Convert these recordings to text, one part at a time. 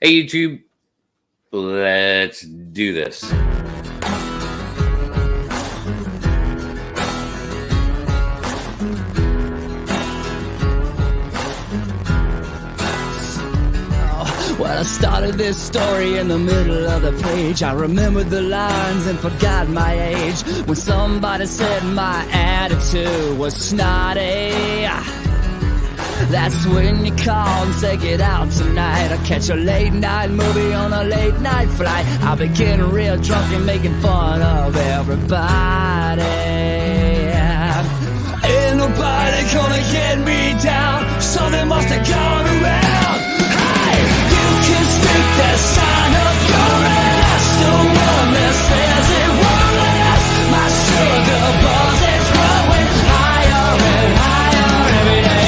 Hey, YouTube, let's do this. Well, I started this story in the middle of the page. I remembered the lines and forgot my age. When somebody said my attitude was snotty, that's when you call and say get out tonight. I catch a late night movie on a late night flight. I'll be getting real drunk and making fun of everybody. Ain't nobody gonna get me down. Something must have gone around. Hey, you can stick that sign up your ass. The one that says it won't last. My sugar buzz is growing higher and higher every day.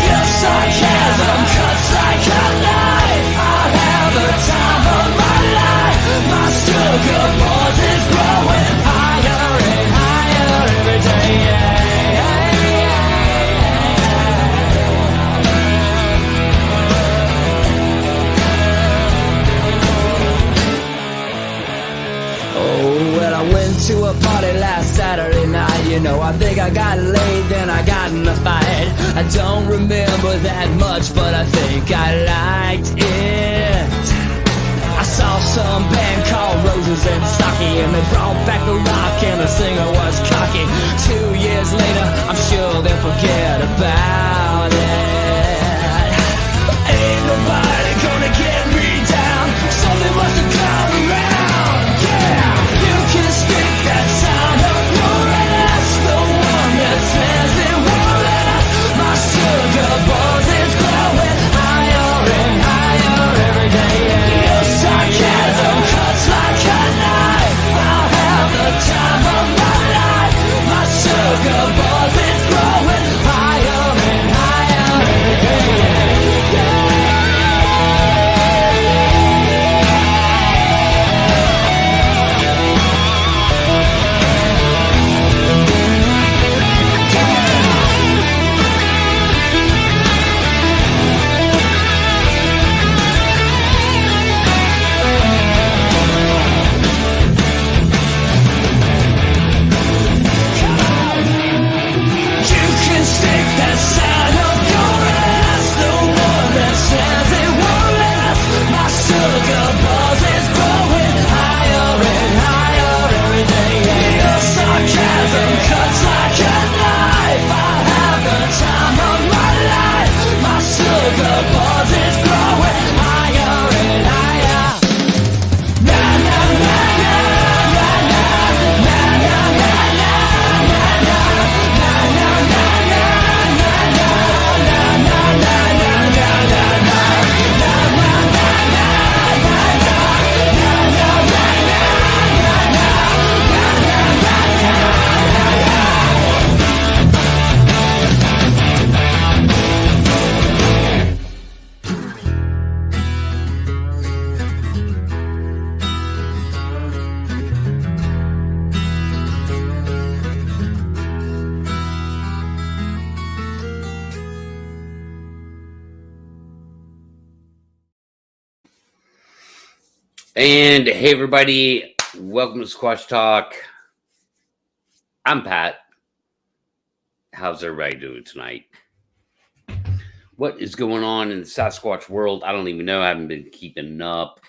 Your sarcasm cuts like a knife. I'll have the time of my life. My sugar buzz is growing higher and higher every day. To a party last Saturday night. You know, I think I got laid, then I got in a fight. I don't remember that much, but I think I liked it. I saw some band called Roses and Sake, and they brought back the rock, and the singer was cocky. 2 years later, I'm sure they'll forget about it. Ain't nobody gonna get me down. Something must have come around. Yeah, you can stick that sound up your ass. The one that says it won't last. My sugar buzz is growing higher and higher every day. Your sarcasm cuts like a knife. I'll have the time of my life. My sugar buzz is growing higher and higher every day. And hey, everybody, welcome to Squatch Talk. I'm Pat. How's everybody doing tonight? What is going on in the Sasquatch world? I don't even know. I haven't been keeping up,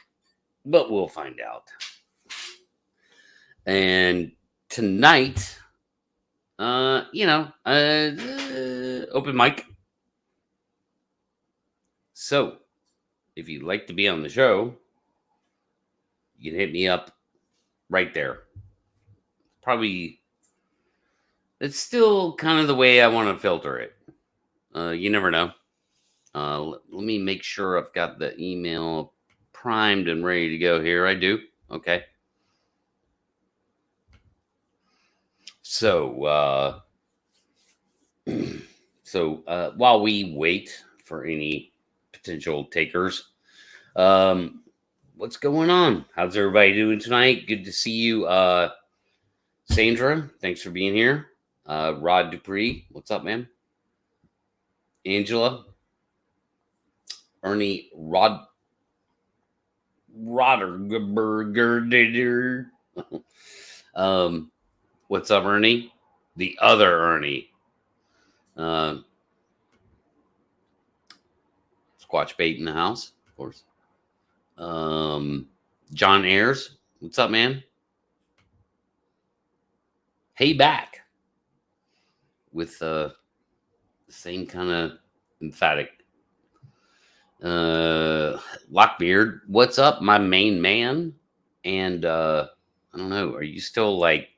but we'll find out. And tonight, open mic. So, if you'd like to be on the show, you can hit me up right there. Probably, it's still kind of the way I want to filter it. You never know. Let me make sure I've got the email primed and ready to go here. I do. Okay. So, while we wait for any potential takers, what's going on? How's everybody doing tonight? Good to see you, Sandra. Thanks for being here. Rod Dupree, what's up, man? Angela, Ernie Rotterburger. What's up, Ernie? The other Ernie. Squatch bait in the house, of course. John Ayers. What's up, man? Hey, back. With the same kind of emphatic. Lockbeard, what's up, my main man? And I don't know, are you still like,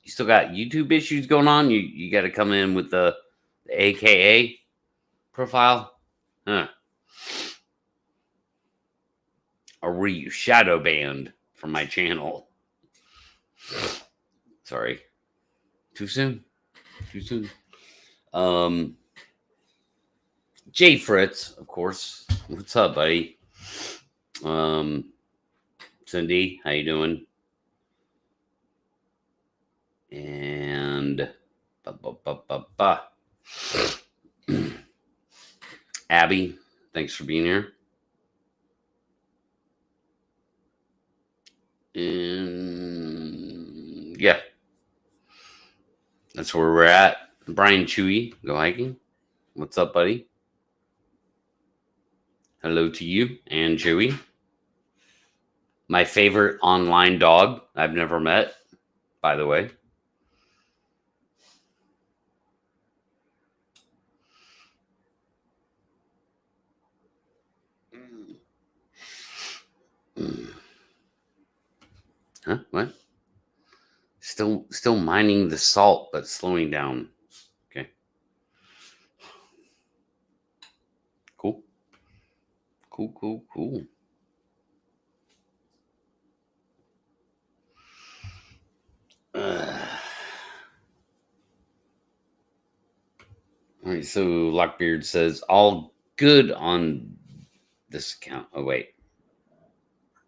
you still got YouTube issues going on? You got to come in with the AKA profile, huh? Or were you shadow banned from my channel? Sorry, too soon. Jay Fritz, of course. What's up, buddy? Cindy, how you doing? And Abby, thanks for being here. And yeah, that's where we're at. Brian Chewy, go hiking. What's up, buddy? Hello to you and Chewy. My favorite online dog I've never met, by the way. Huh? What? Still mining the salt, but slowing down. Okay. Cool. All right, so Lockbeard says all good on this account. Oh wait.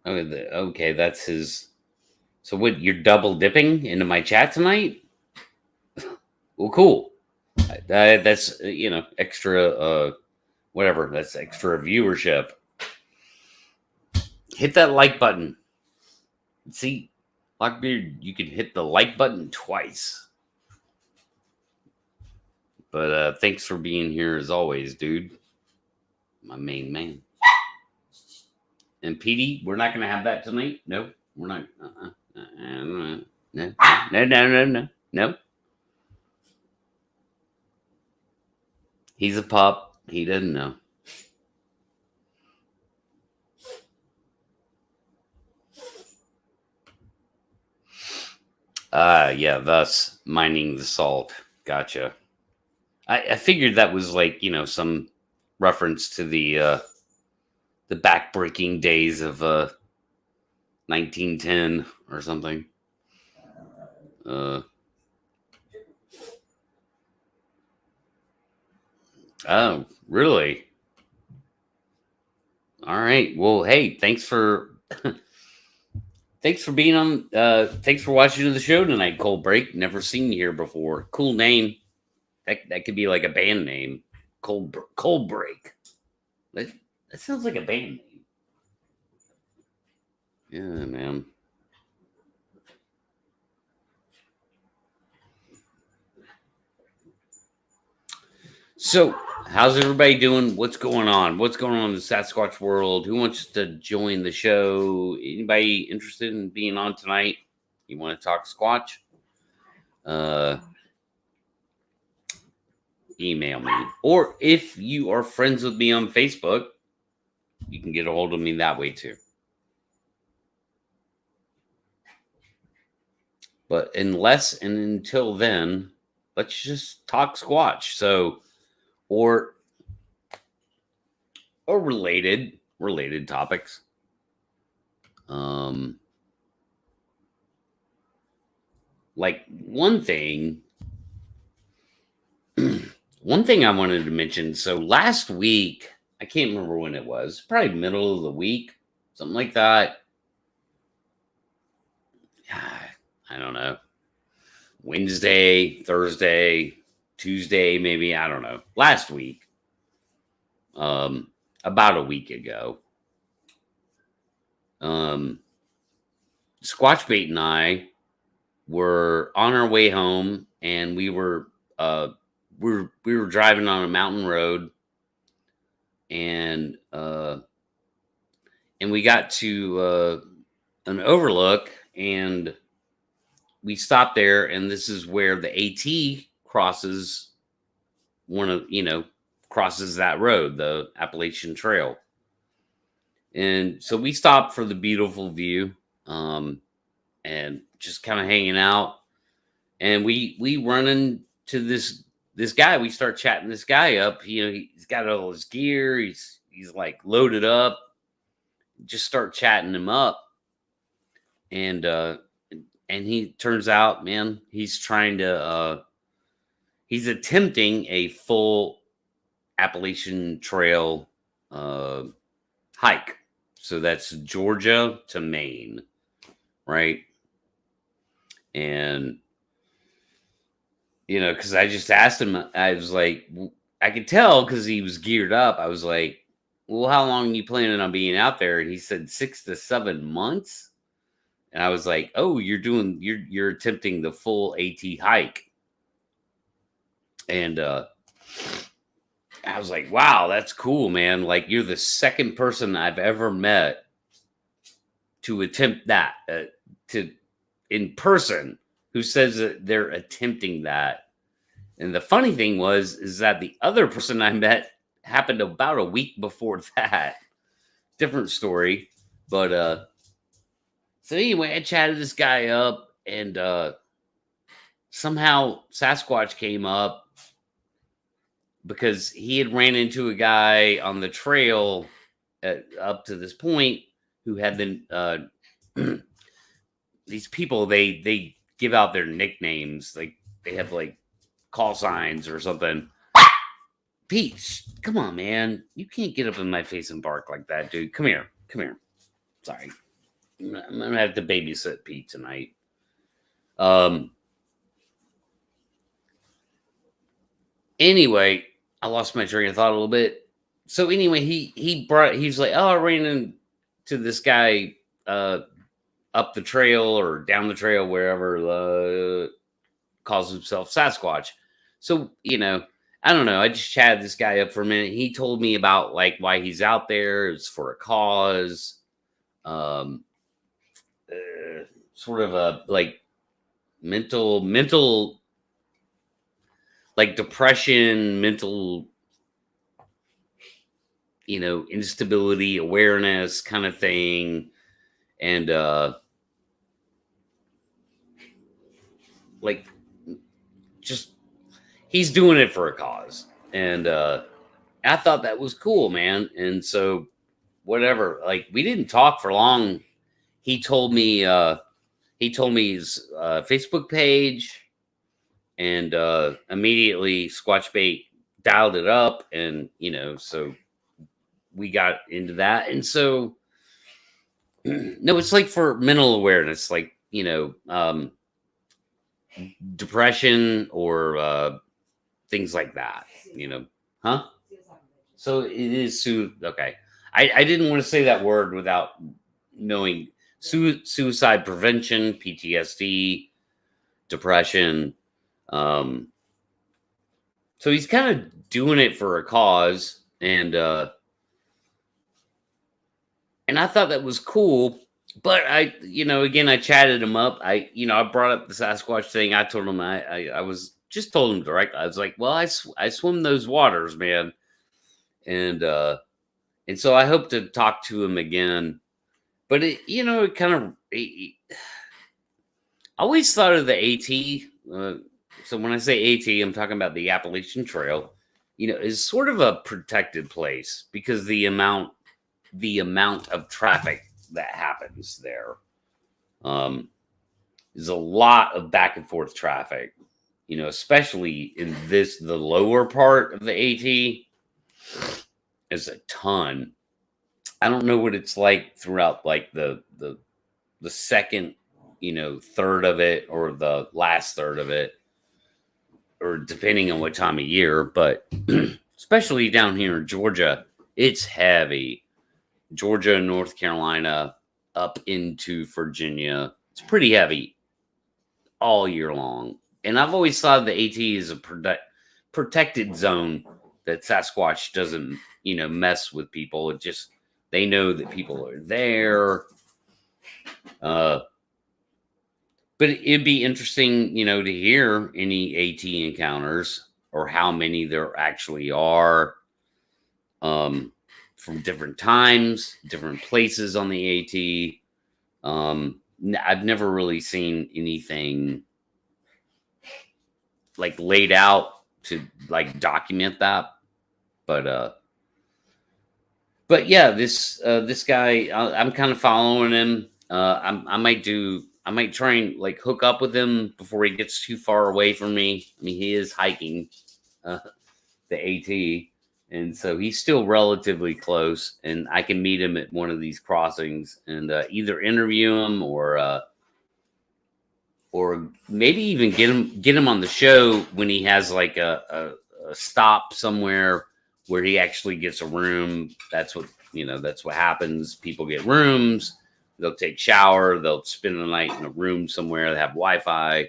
Okay, that's his. So what? You're double dipping into my chat tonight? Well, cool. That's extra. Whatever. That's extra viewership. Hit that like button. See, Lockbeard, you can hit the like button twice. But thanks for being here as always, dude. My main man. And Petey, we're not going to have that tonight. No, we're not. No. He's a pup. He doesn't know. Yeah, thus mining the salt. Gotcha. I figured that was like, some reference to the backbreaking days of 1910 or something. Oh, really? All right. Well, hey, thanks for being on. Thanks for watching the show tonight, Cold Break. Never seen you here before. Cool name. That could be like a band name. Cold Break. That sounds like a band name. Yeah, man. So, how's everybody doing? What's going on? What's going on in the Sasquatch world? Who wants to join the show? Anybody interested in being on tonight? You want to talk Squatch? Email me. Or if you are friends with me on Facebook, you can get a hold of me that way too. But unless and until then, let's just talk Squatch. So, or related topics. Like one thing I wanted to mention. So last week, I can't remember when it was, probably middle of the week, something like that. I don't know. Wednesday, Thursday, Tuesday, maybe, I don't know. Last week, about a week ago, Squatch Bait and I were on our way home, and we were driving on a mountain road, and we got to an overlook, and we stopped there, and this is where the AT crosses crosses that road, the Appalachian Trail. And so we stopped for the beautiful view, and just kind of hanging out. And we run into this guy. We start chatting this guy up. He's got all his gear. He's like loaded up. Just start chatting him up, and he turns out, man, he's trying to he's attempting a full Appalachian Trail hike. So that's Georgia to Maine, right? And because I just asked him, I was like, I could tell because he was geared up. I was like, well, how long are you planning on being out there? And he said 6 to 7 months. And I was like, oh, you're attempting the full AT hike. And I was like, wow, that's cool, man. Like, you're the second person I've ever met to attempt that in person who says that they're attempting that. And the funny thing is that the other person I met happened about a week before that. Different story. But so anyway, I chatted this guy up, and somehow Sasquatch came up because he had ran into a guy on the trail up to this point who had been these people, they give out their nicknames, like they have like call signs or something. Pete, come on, man. You can't get up in my face and bark like that, dude. Come here. Sorry. I'm going to have to babysit Pete tonight. Anyway, I lost my train of thought a little bit. So anyway, he's like, oh, I ran into this guy up the trail or down the trail, wherever, calls himself Sasquatch. So, I don't know. I just chatted this guy up for a minute. He told me about like why he's out there. It's for a cause. Sort of a like mental like depression, mental, instability, awareness kind of thing. And like just he's doing it for a cause. And I thought that was cool, man. And so whatever, like we didn't talk for long. He told me his Facebook page, and immediately Squatch Bait dialed it up, and so we got into that. And so no, it's like for mental awareness, like depression or things like that, huh? So it is okay. I didn't want to say that word without knowing suicide prevention, PTSD, depression. So he's kind of doing it for a cause, and I thought that was cool. But again, I chatted him up. I brought up the Sasquatch thing. I told him I was just told him directly. I was like, well, I swim those waters, man, and so I hope to talk to him again. But it kind of. I always thought of the AT. So when I say AT, I'm talking about the Appalachian Trail. Is sort of a protected place because the amount of traffic that happens there is a lot of back and forth traffic. Especially in the lower part of the AT is a ton. I don't know what it's like throughout like the second, third of it or the last third of it, or depending on what time of year, but especially down here in Georgia, it's heavy. Georgia and North Carolina, up into Virginia. It's pretty heavy all year long. And I've always thought the AT is a protected zone, that Sasquatch doesn't, mess with people. It just, they know that people are there. But it'd be interesting, to hear any AT encounters, or how many there actually are, from different times, different places on the AT. I've never really seen anything like laid out to like document that, but yeah, this guy, I'm kind of following him. I might try and like hook up with him before he gets too far away from me. I mean, he is hiking the AT, and so he's still relatively close, and I can meet him at one of these crossings and either interview him or maybe even get him on the show when he has like a stop somewhere where he actually gets a room. That's what happens. People get rooms. They'll take shower. They'll spend the night in a room somewhere. They have Wi-Fi.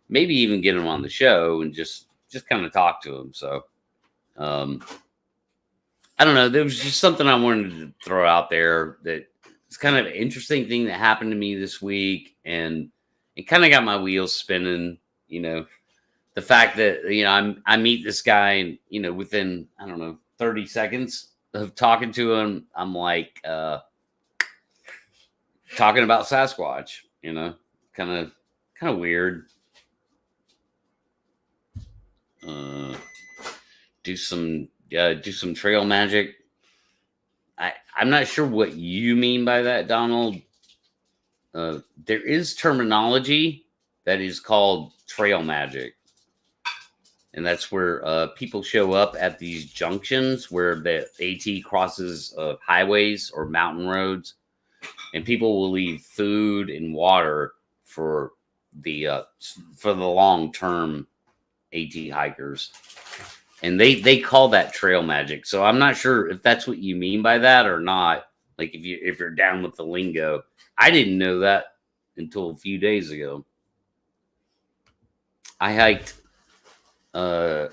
Maybe even get him on the show and just kind of talk to him. So, I don't know. There was just something I wanted to throw out there that it's kind of an interesting thing that happened to me this week, and it kind of got my wheels spinning. The fact that I meet this guy, and within, I don't know, 30 seconds of talking to him, I'm like talking about Sasquatch. Kind of weird. Do some trail magic. I'm not sure what you mean by that, Donald. There is terminology that is called trail magic. And that's where people show up at these junctions where the AT crosses highways or mountain roads. And people will leave food and water for the long-term AT hikers. And they call that trail magic. So I'm not sure if that's what you mean by that or not. Like if you're down with the lingo. I didn't know that until a few days ago. I hiked the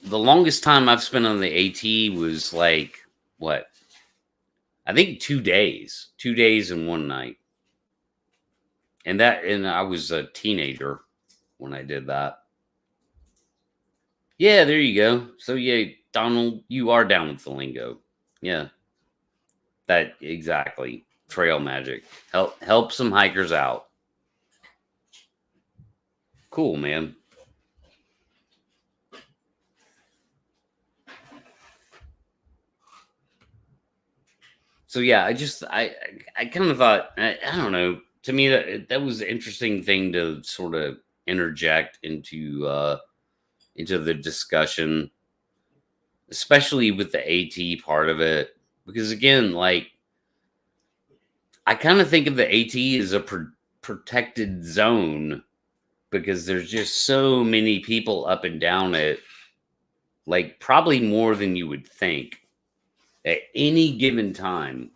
longest time I've spent on the AT was like what? I think 2 days. 2 days and one night. And I was a teenager when I did that. Yeah, there you go. So yeah, Donald, you are down with the lingo. Yeah. That exactly. Trail magic. Help some hikers out. Cool, man. So yeah, I kind of thought, I don't know. To me, that was an interesting thing to sort of interject into the discussion, especially with the AT part of it, because again, like I kind of think of the AT as a protected zone because there's just so many people up and down it, like probably more than you would think at any given time.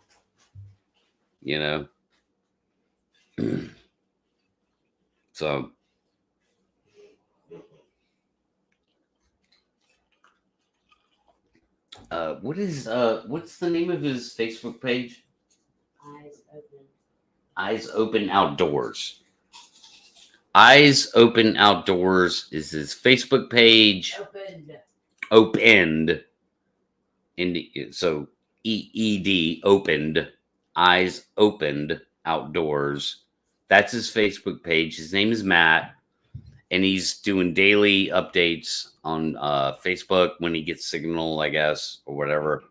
So what's the name of his Facebook page? Eyes Open Outdoors. Eyes Open Outdoors is his Facebook page. Opened. So EED, opened. Eyes Opened Outdoors. That's his Facebook page. His name is Matt. And he's doing daily updates on Facebook when he gets signal, I guess, or whatever.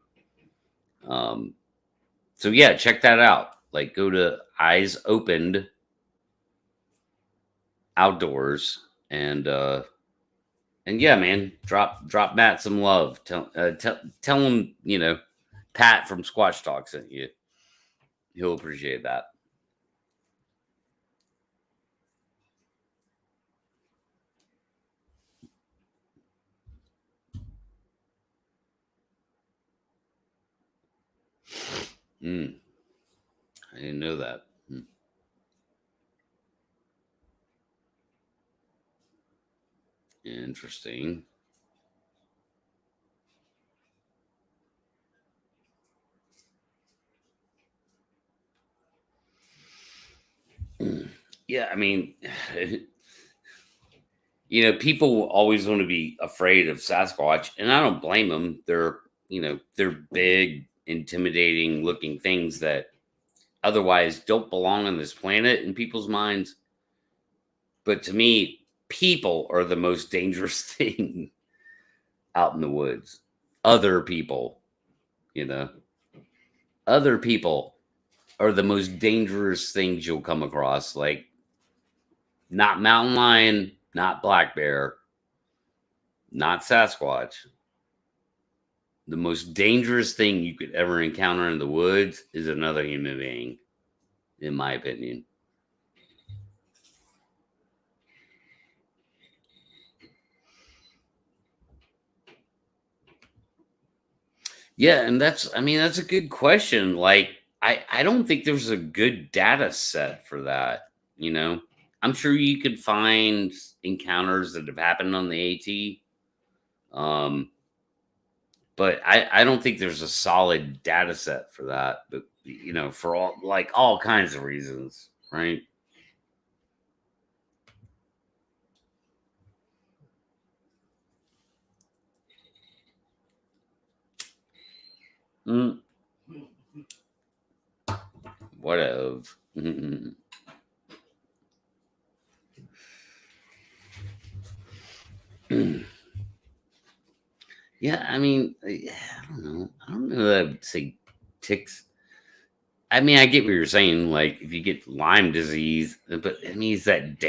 So yeah, check that out. Like, go to Eyes Opened Outdoors and yeah, man, drop Matt some love. Tell him, Pat from Squatch Talk sent you. He'll appreciate that. I didn't know that. Interesting. Yeah, I mean, people always want to be afraid of Sasquatch, and I don't blame them. They're big, intimidating looking things that otherwise don't belong on this planet in people's minds. But to me, people are the most dangerous thing out in the woods. Other people, you know, other people are the most dangerous things you'll come across. Like, not mountain lion, not black bear, not Sasquatch. The most dangerous thing you could ever encounter in the woods is another human being, in my opinion. Yeah, and that's a good question. Like, I don't think there's a good data set for that, you know. I'm sure you could find encounters that have happened on the AT. But I don't think there's a solid data set for that. But for all kinds of reasons, right? Mm. Whatever. Yeah, I mean, I don't know. I don't know that I would say ticks. I mean, I get what you're saying. Like, if you get Lyme disease, but I mean, is that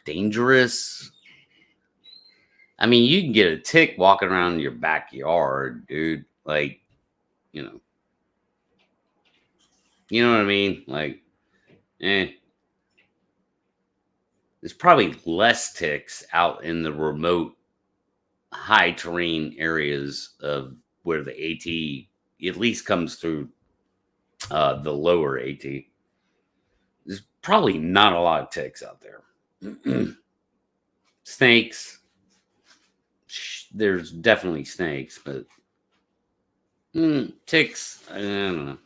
dangerous? I mean, you can get a tick walking around in your backyard, dude. Like, you know, you know what I mean? Like, eh. There's probably less ticks out in the remote, high terrain areas of where the AT at least comes through the lower AT. There's probably not a lot of ticks out there. Snakes. There's definitely snakes, but ticks, I don't know.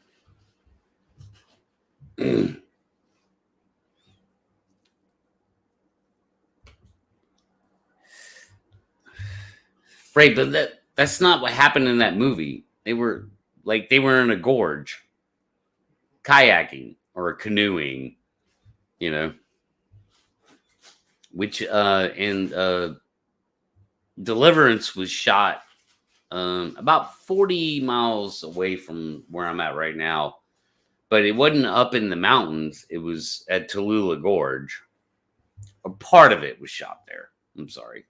Right, but that's not what happened in that movie. They were in a gorge, kayaking or canoeing, you know, which and Deliverance was shot about 40 miles away from where I'm at right now, but it wasn't up in the mountains. It was at Tallulah Gorge. A part of it was shot there. I'm sorry,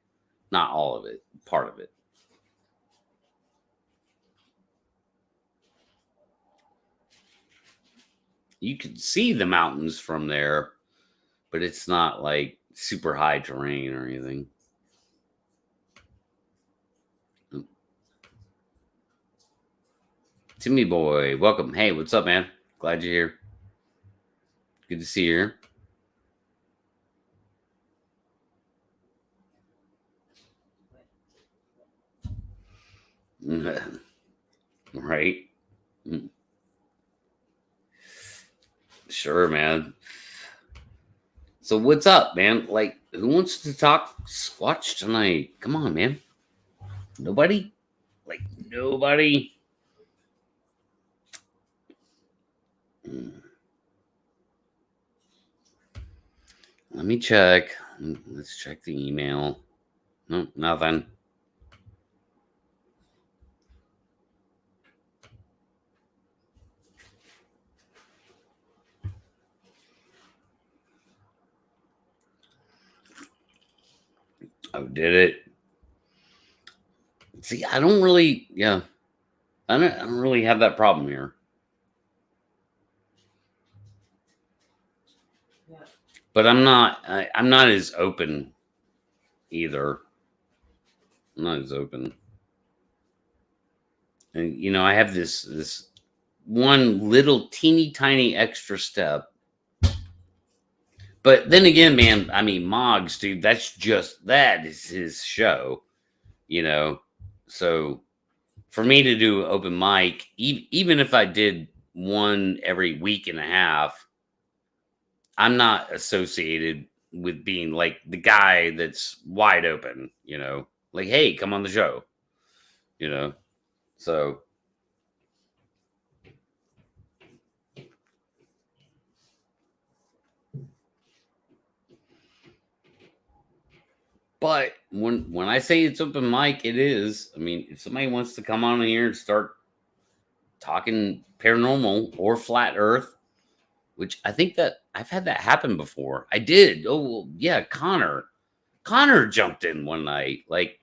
not all of it. Part of it. You can see the mountains from there, but it's not like super high terrain or anything. Timmy boy, welcome. Hey, what's up, man? Glad you're here. Good to see you here. Right? Sure, man. So what's up, man? Like, who wants to talk Squatch tonight? Come on, man. Nobody? Like, nobody? Let me check. Let's check the email. No, nothing. Oh, did it? See, I don't really, I don't really have that problem here. Yeah. But I'm not as open either. I'm not as open. And I have this one little teeny tiny extra step. But then again, man, I mean, Moggs, dude, that is his show, you know. So for me to do open mic, even if I did one every week and a half, I'm not associated with being like the guy that's wide open, you know, like, hey, come on the show, you know. So, but when I say it's open mic, it is. I mean, if somebody wants to come on here and start talking paranormal or flat Earth, which I think that I've had that happen before. I did. Oh well, yeah, Connor jumped in one night, like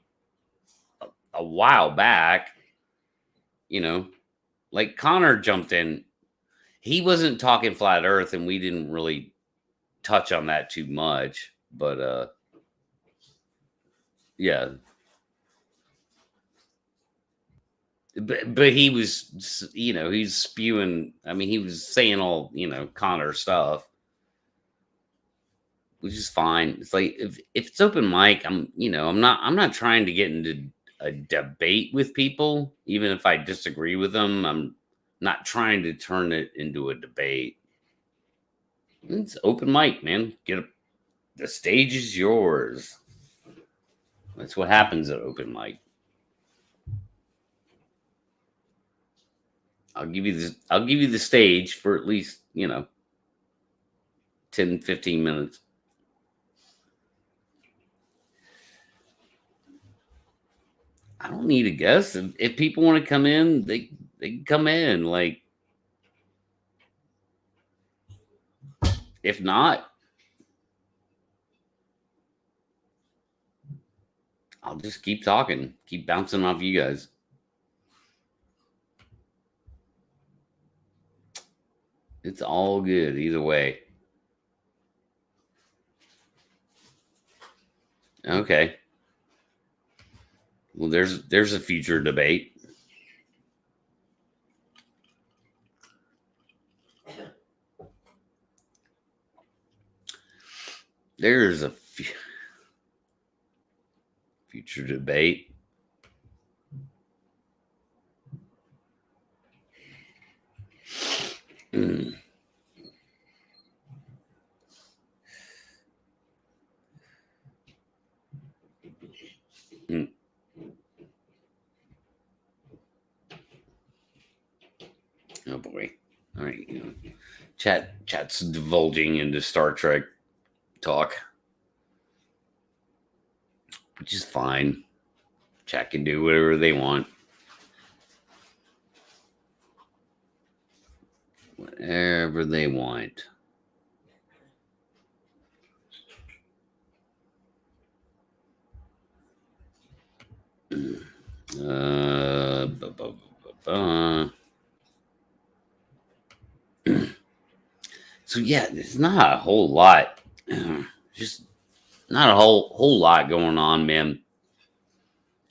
a while back. You know, like Connor jumped in. He wasn't talking flat Earth, and we didn't really touch on that too much. But yeah. But he was, you know, he's spewing. I mean, he was saying all, you know, Connor stuff, which is fine. It's like if it's open mic, I'm not trying to get into a debate with people, even if I disagree with them. I'm not trying to turn it into a debate. It's open mic, man. The stage is yours. That's what happens at open mic. I'll give you the stage for at least, 10, 15 minutes. I don't need a guest. If people want to come in, they can come in. Like, if not, I'll just keep talking, keep bouncing off you guys. It's all good either way. Okay. Well, there's a future debate. There's a future debate. Mm. Mm. Oh boy. All right. Chat's divulging into Star Trek talk, which is fine. Chat can do whatever they want. Whatever they want. Uh, bu- bu- bu- bu- So yeah, there's not a whole lot. Just not a whole lot going on, man.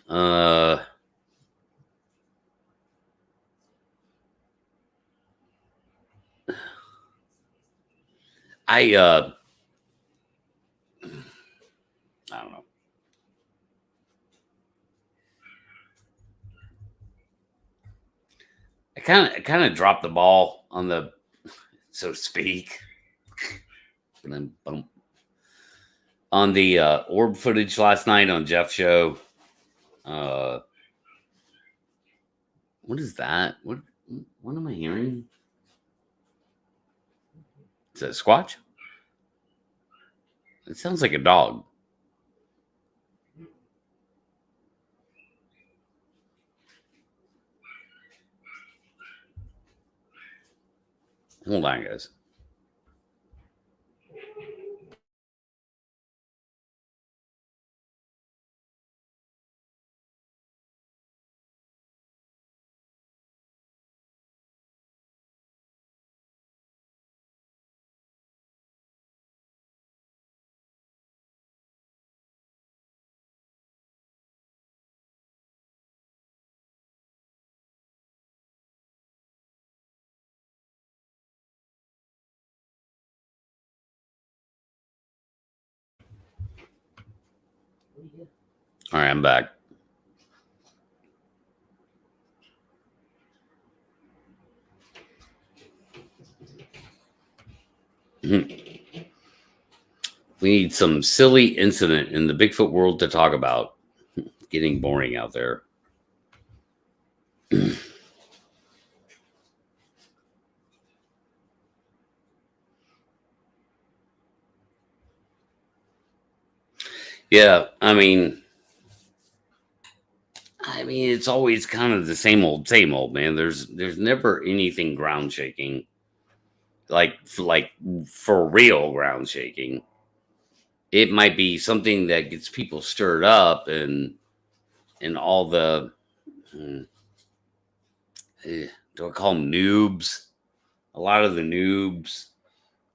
Uh, I I don't know. I kind of dropped the ball on the, so to speak, and then bump on the orb footage last night on Jeff's show. Uh, what is that? What am I hearing? Is that a Squatch? It sounds like a dog. Hold on, guys. All right, I'm back. We need some silly incident in the Bigfoot world to talk about. Getting boring out there. Yeah, I mean, it's always kind of the same old, man. There's never anything ground shaking, like for real ground shaking. It might be something that gets people stirred up, and all the do I call them noobs? A lot of the noobs,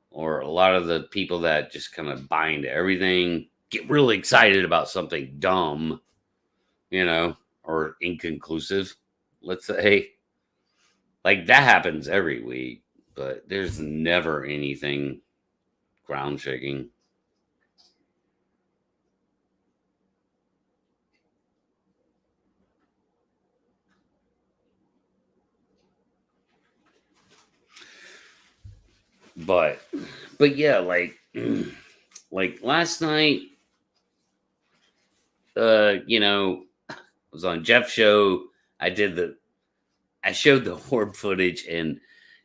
or a lot of the people that just kind of buy into everything, get really excited about something dumb, or inconclusive, let's say. Like that happens every week, but there's never anything ground shaking. But yeah, like last night, I was on Jeff's show. I showed the orb footage, and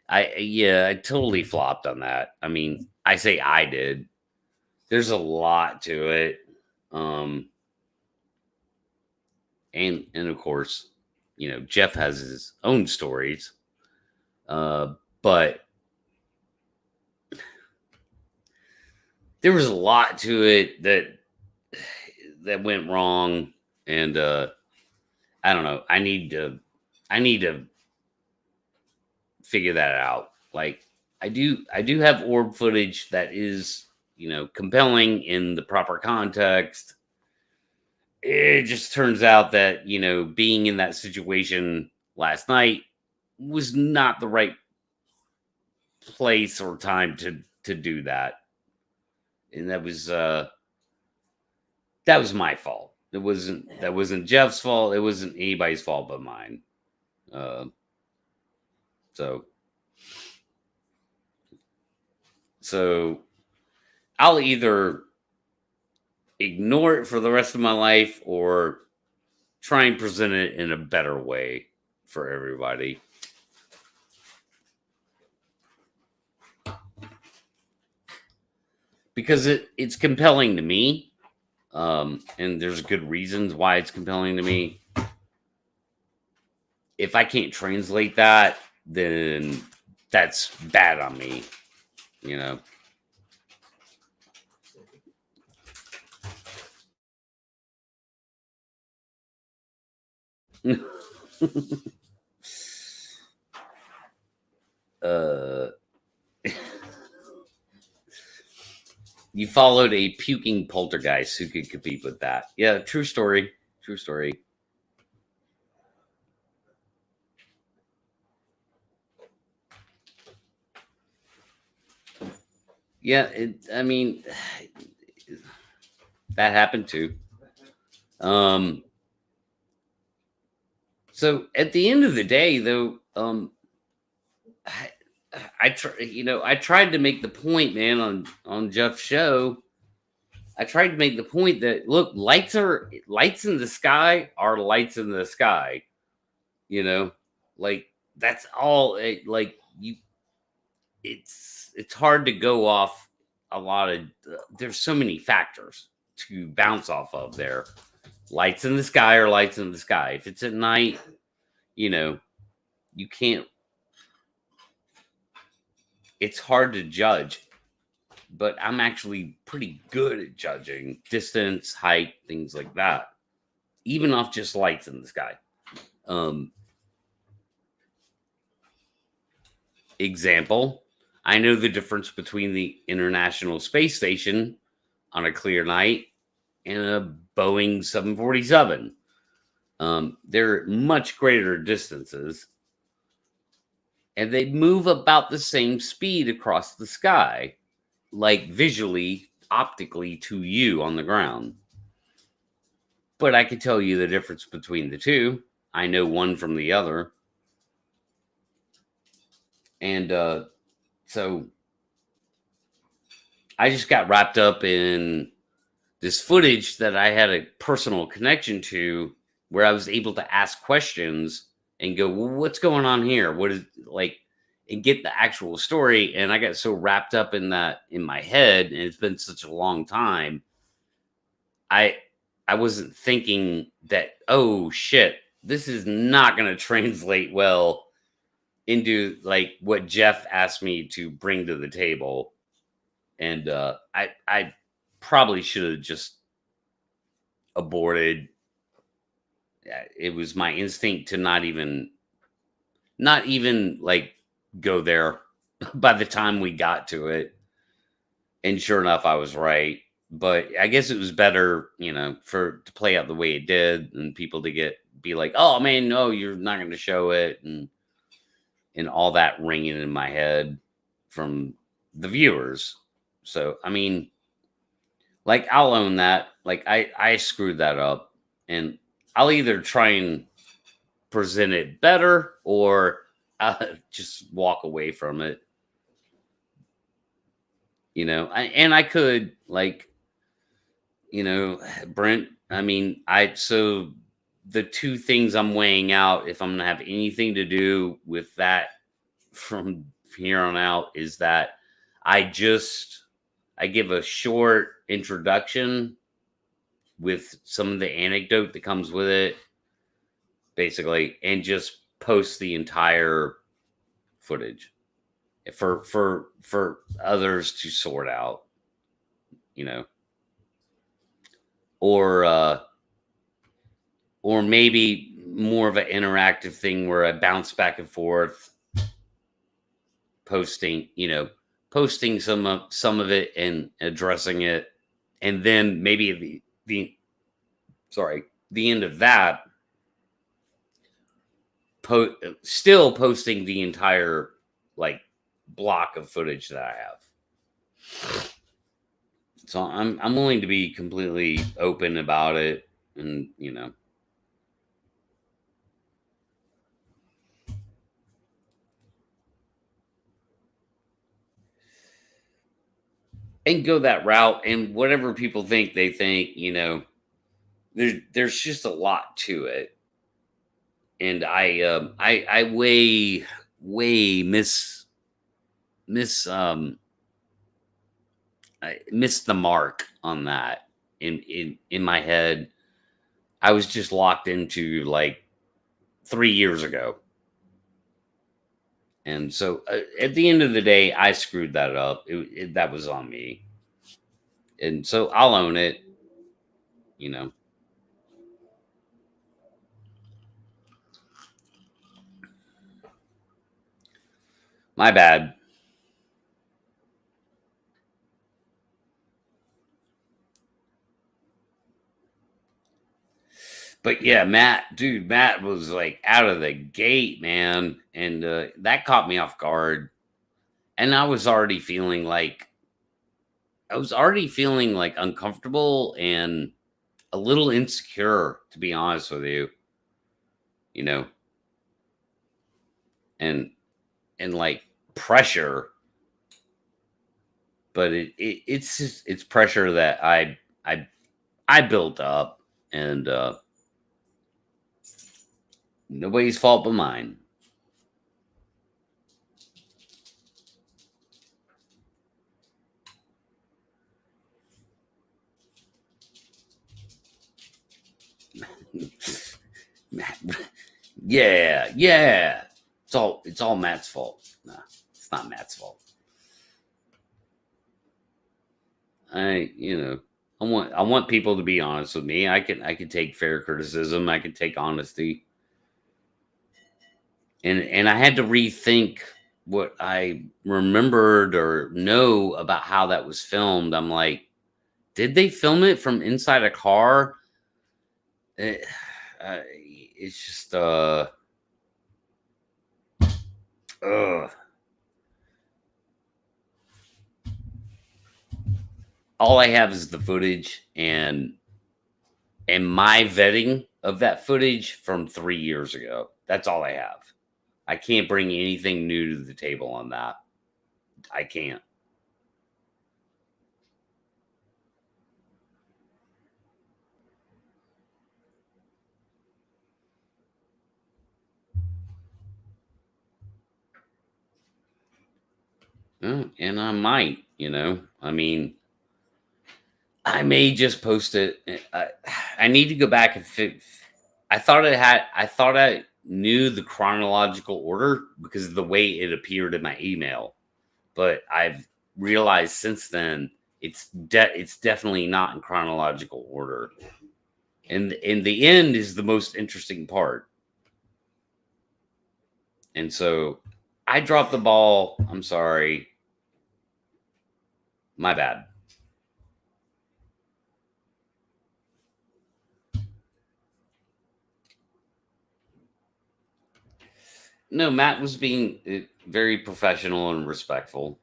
I totally flopped on that. I mean, I say I did. There's a lot to it. And of course, Jeff has his own stories. But there was a lot to it that went wrong, and I don't know. I need to figure that out. Like I do have orb footage that is, compelling in the proper context. It just turns out that, being in that situation last night was not the right place or time to do that. And that was my fault. That wasn't Jeff's fault. It wasn't anybody's fault but mine. So I'll either ignore it for the rest of my life or try and present it in a better way for everybody. Because it's compelling to me. And there's good reasons why it's compelling to me. If I can't translate that, then that's bad on me, You followed a puking poltergeist who could compete with that. Yeah, true story. True story. Yeah, that happened too. So at the end of the day, though, I tried to make the point, man, on Jeff's show. I tried to make the point that, look, lights in the sky are lights in the sky. Like that's all. It's hard to go off a lot of. There's so many factors to bounce off of there. Lights in the sky are lights in the sky. If it's at night, you can't. It's hard to judge, but I'm actually pretty good at judging distance, height, things like that, even off just lights in the sky. Example, I know the difference between the International Space Station on a clear night and a Boeing 747. They're much greater distances, and they move about the same speed across the sky, like visually, optically to you on the ground. but I could tell you the difference between the two. I know one from the other. And so I just got wrapped up in this footage that I had a personal connection to, where I was able to ask questions and go, well, what's going on here? What is, like, and get the actual story. And I got so wrapped up in that in my head, and it's been such a long time. I wasn't thinking that, oh shit, this is not going to translate well into like what Jeff asked me to bring to the table. And I probably should have just aborted. It was my instinct to not even like go there by the time we got to it. And sure enough, I was right. But I guess it was better, to play out the way it did, and people to be like, oh man, no, you're not going to show it. And all that ringing in my head from the viewers. So, I mean, like, I'll own that. Like, I screwed that up, and I'll either try and present it better, or just walk away from it. And I could, like, Brent, I mean, so the two things I'm weighing out, if I'm going to have anything to do with that from here on out, is that I give a short introduction with some of the anecdote that comes with it, basically, and just post the entire footage for others to sort out, or maybe more of an interactive thing where I bounce back and forth, posting some of it and addressing it, and then maybe the end of that, still posting the entire like block of footage that I have. So I'm willing to be completely open about it, and and go that route. And whatever people think, they think, there's just a lot to it. And I way I missed the mark on that in my head. I was just locked into like 3 years ago. And so at the end of the day, I screwed that up. That was on me. And so I'll own it, My bad. But yeah, Matt was like out of the gate, man. And that caught me off guard. And I was already feeling like uncomfortable and a little insecure, to be honest with you. And like pressure. But it's pressure that I built up, and nobody's fault but mine. Yeah. It's all Matt's fault. No, it's not Matt's fault. I want people to be honest with me. I can take fair criticism. I can take honesty. And I had to rethink what I remembered or know about how that was filmed. I'm like, did they film it from inside a car? It's just ugh. All I have is the footage, and and my vetting of that footage from 3 years ago. That's all I have. I can't bring anything new to the table on that. I can't. And I might, I mean, I may just post it. I need to go back and fix. I thought I knew the chronological order because of the way it appeared in my email, but I've realized since then it's definitely not in chronological order, and the end is the most interesting part. And so I dropped the ball. I'm sorry. My bad. No, Matt was being very professional and respectful.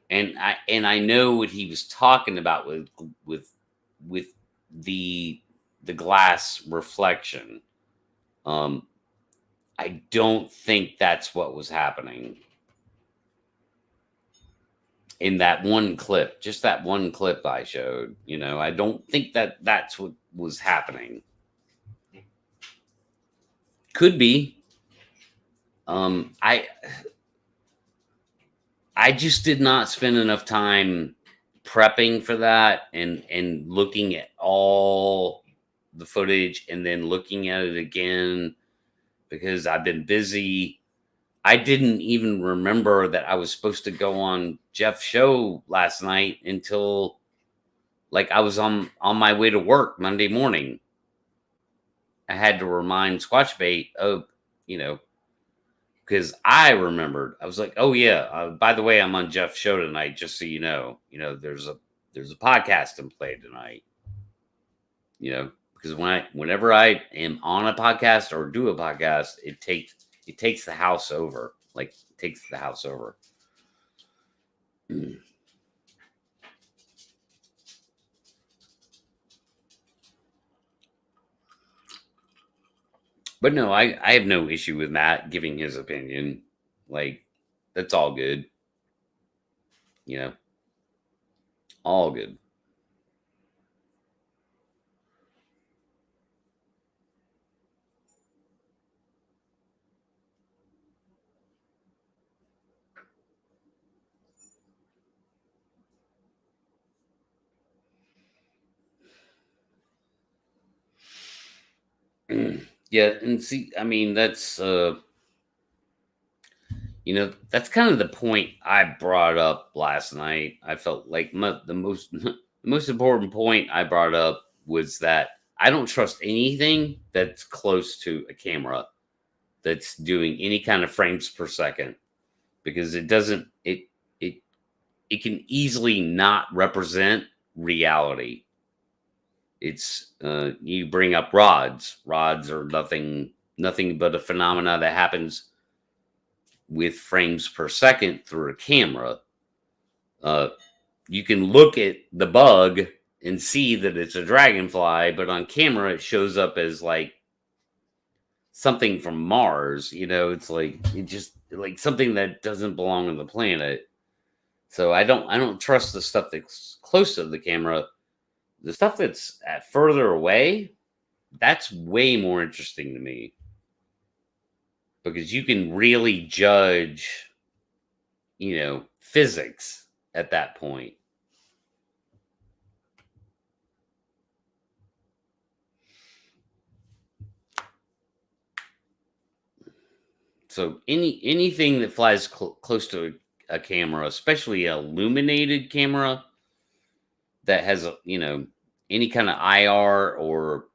And I know what he was talking about with the glass reflection. I don't think that's what was happening in that one clip, just that one clip I showed. I don't think that that's what was happening. Could be. I just did not spend enough time prepping for that and looking at all the footage and then looking at it again because I've been busy. I didn't even remember that I was supposed to go on Jeff's show last night until like I was on my way to work Monday morning. I had to remind Squatch Bait, because I remembered. I was like, oh yeah, by the way, I'm on Jeff's show tonight, just so you know. There's a podcast in play tonight. Because whenever I am on a podcast or do a podcast, it takes the house over. Like it takes the house over. But no, I have no issue with Matt giving his opinion. Like, that's all good. All good. Yeah, and see, I mean, that's that's kind of the point I brought up last night. I felt like the most the most important point I brought up was that I don't trust anything that's close to a camera that's doing any kind of frames per second because it doesn't it can easily not represent reality. It's you bring up rods. Rods are nothing but a phenomena that happens with frames per second through a camera. You can look at the bug and see that it's a dragonfly, but on camera it shows up as like something from Mars. It's like it just like something that doesn't belong on the planet. So I don't trust the stuff that's close to the camera. The stuff that's further away, that's way more interesting to me because you can really judge, physics at that point. So anything that flies close to a camera, especially a illuminated camera that has any kind of IR or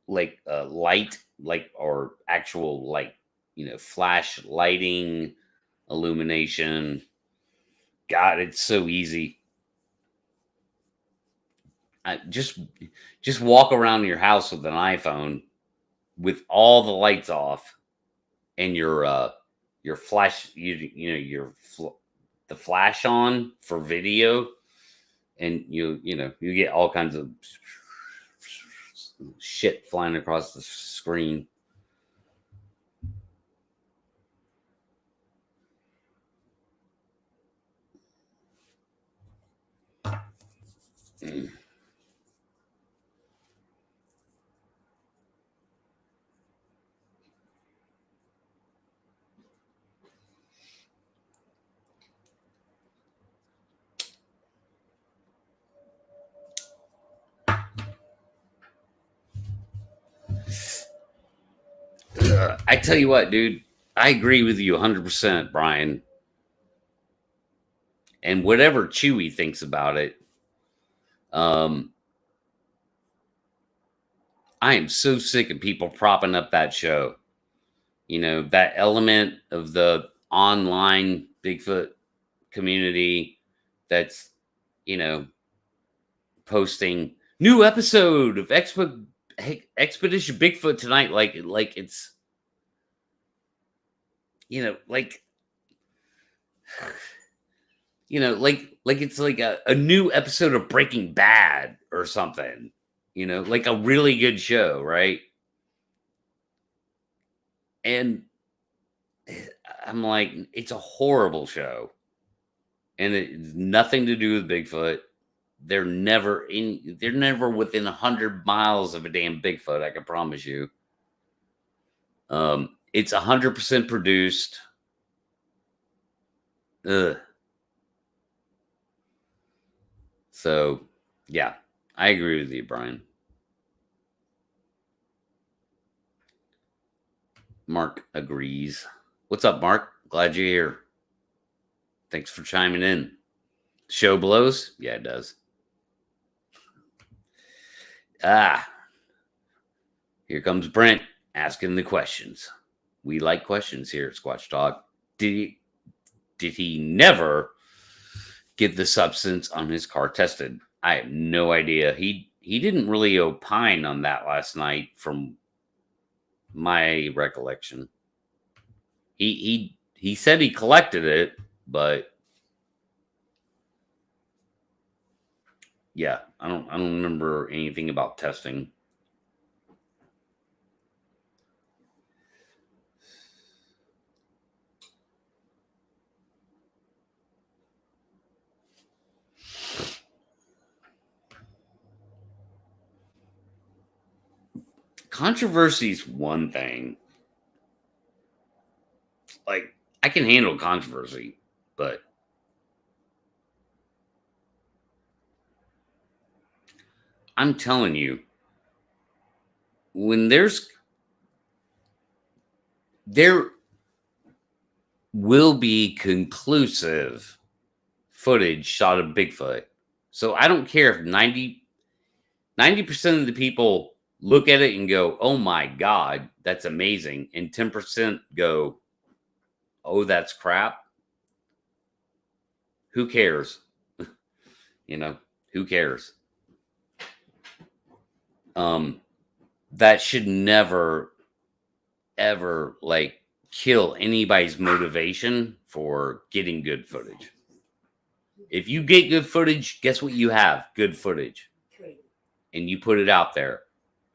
like light, like or actual like flash lighting, illumination. God, it's so easy. Just walk around your house with an iPhone with all the lights off and your flash the flash on for video, and you get all kinds of Shit flying across the screen. I tell you what, dude, I agree with you 100%, Brian. And whatever Chewy thinks about it, I am so sick of people propping up that show. You know, that element of the online Bigfoot community that's, you know, posting new episode of Expedition Bigfoot tonight. Like it's, you know, like, you know, like it's like a new episode of Breaking Bad or something, you know, like a really good show, right? And I'm like, it's a horrible show. And it's nothing to do with Bigfoot. They're never within 100 miles of a damn Bigfoot, I can promise you. It's 100% produced. Ugh. So, yeah, I agree with you, Brian. Mark agrees. What's up, Mark? Glad you're here. Thanks for chiming in. Show blows? Yeah, it does. Here comes Brent asking the questions. We like questions here at Squatch Talk. Did he never get the substance on his car tested? I have no idea. He didn't really opine on that last night, from my recollection. He said he collected it, but yeah, I don't remember anything about testing. Controversy is one thing. Like, I can handle controversy, but I'm telling you, when there will be conclusive footage shot of Bigfoot. So I don't care if 90% of the people look at it and go, oh my God, that's amazing. And 10% go, oh, that's crap. Who cares? You know, who cares? That should never, ever, like, kill anybody's motivation for getting good footage. If you get good footage, guess what you have? Good footage. And you put it out there.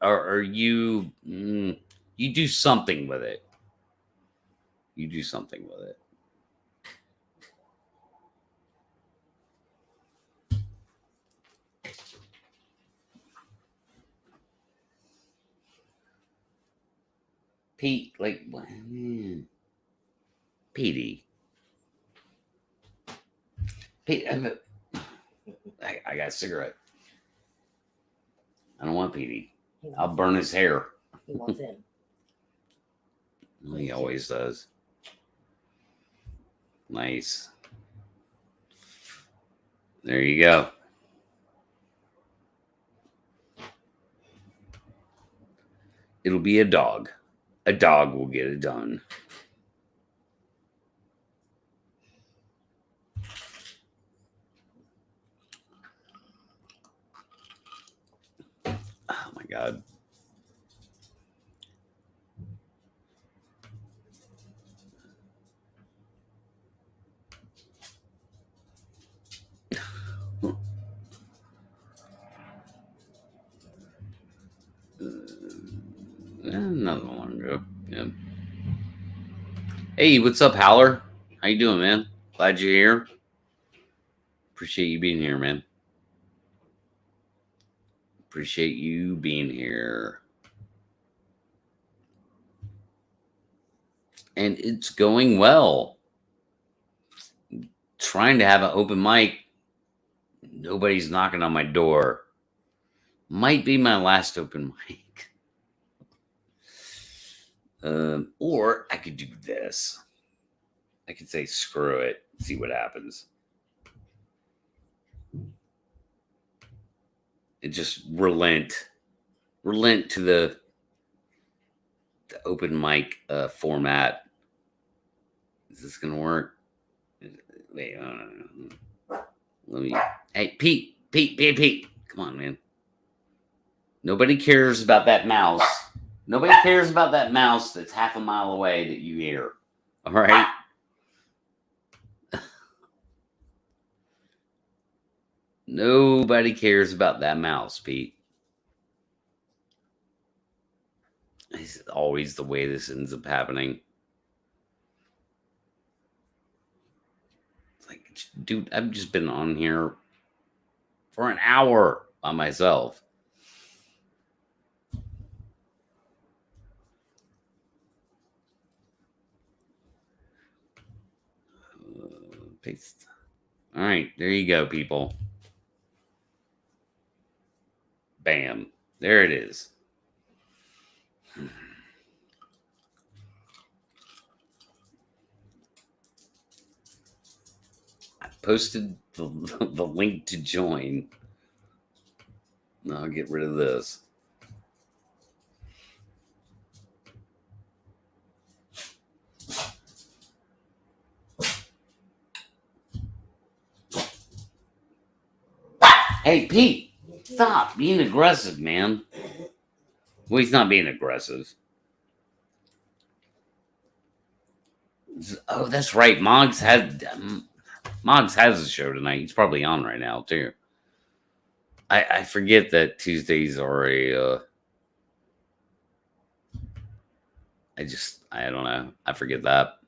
Or you do something with it. You do something with it. Pete, like, Petey. Pete, I got a cigarette. I don't want Petey. I'll burn his hair. He wants in. He always does. Nice. There you go. It'll be a dog. A dog will get it done. Oh my God. Not long ago. Yeah. Hey, what's up, Howler? How you doing, man? Glad you're here. Appreciate you being here, man. Appreciate you being here. And it's going well. Trying to have an open mic. Nobody's knocking on my door. Might be my last open mic. Or I could do this. I could say screw it. See what happens. And just relent to the open mic format. Is this gonna work? Wait, let me. Hey, Pete, come on, man. Nobody cares about that mouse. Nobody cares about that mouse that's half a mile away that you hear. All right. Nobody cares about that mouse, Pete. It's always the way this ends up happening. It's like, dude, I've just been on here for an hour by myself. Paste. All right, there you go, people. Bam. There it is. I posted the link to join. Now I'll get rid of this. Hey, Pete, stop being aggressive, man. Well, he's not being aggressive. Oh, that's right. Moggs has a show tonight. He's probably on right now, too. I forget that Tuesdays are a... I don't know. I forget that.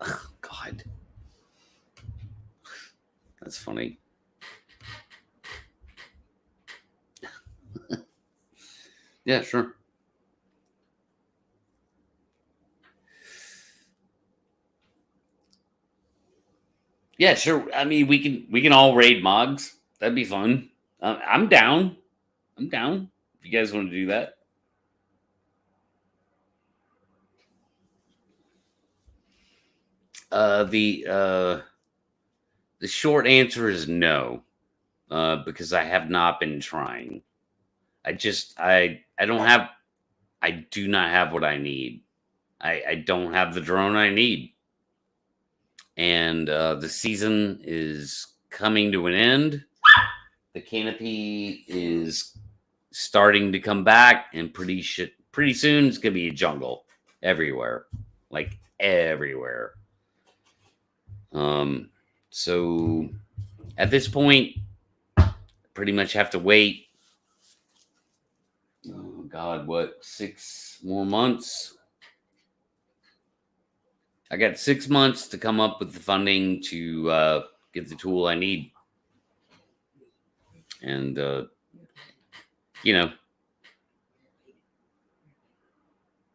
Oh, God. That's funny. Yeah, sure. Yeah, sure. I mean, we can all raid Moggs. That'd be fun. I'm down. I'm down. If you guys want to do that. The short answer is no, because I have not been trying. I do not have what I need. I don't have the drone I need. And the season is coming to an end. The canopy is starting to come back, and pretty soon it's gonna be a jungle everywhere, like everywhere. So at this point, I pretty much have to wait. Oh God, what, 6 more months? I got 6 months to come up with the funding to get the tool I need. And,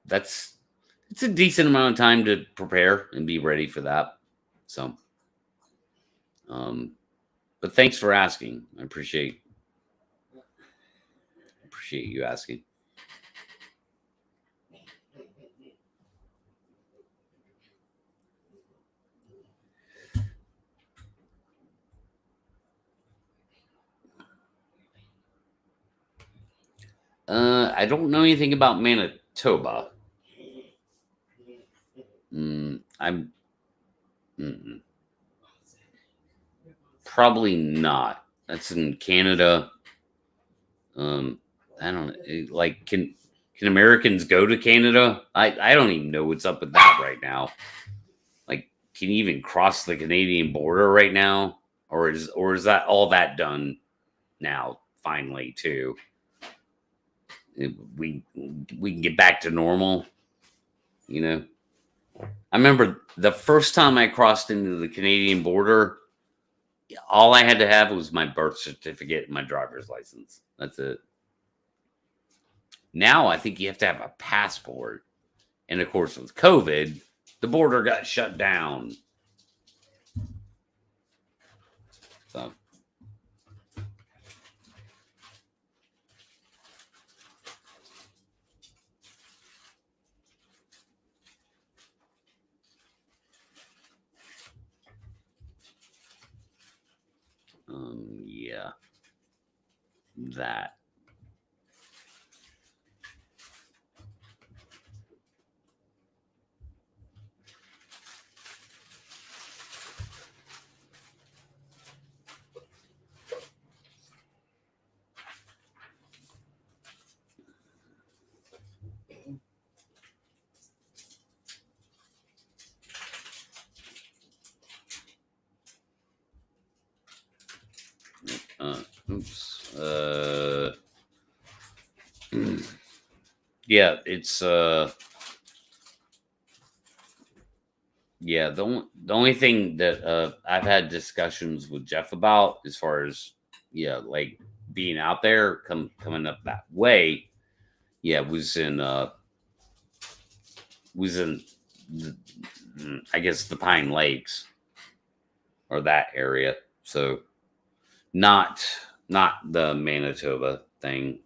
it's a decent amount of time to prepare and be ready for that. So, but thanks for asking. I appreciate you asking. I don't know anything about Manitoba. Probably not. That's in Canada. I don't like. Can Americans go to Canada? I don't even know what's up with that right now. Like, can you even cross the Canadian border right now, or is that all that done now finally too. We can get back to normal, you know. I remember the first time I crossed into the Canadian border, all I had to have was my birth certificate and my driver's license. That's it. Now I think you have to have a passport. And of course, with COVID, the border got shut down. So. Yeah. That. Oops. Yeah, it's yeah, the only thing that I've had discussions with Jeff about, as far as like being out there coming up that way, was in I guess the Pine Lakes or that area. So not the Manitoba thing.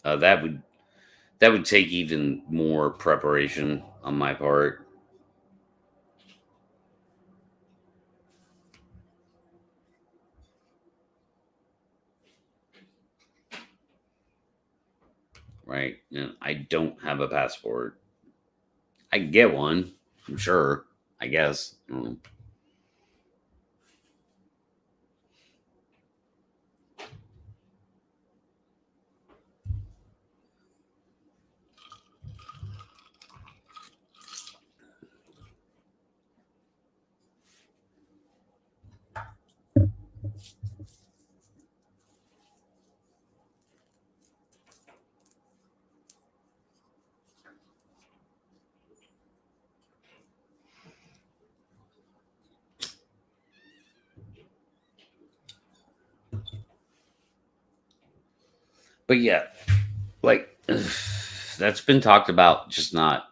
That would take even more preparation on my part. Right? And I don't have a passport. I can get one, I'm sure. I guess. But yeah, like that's been talked about, just not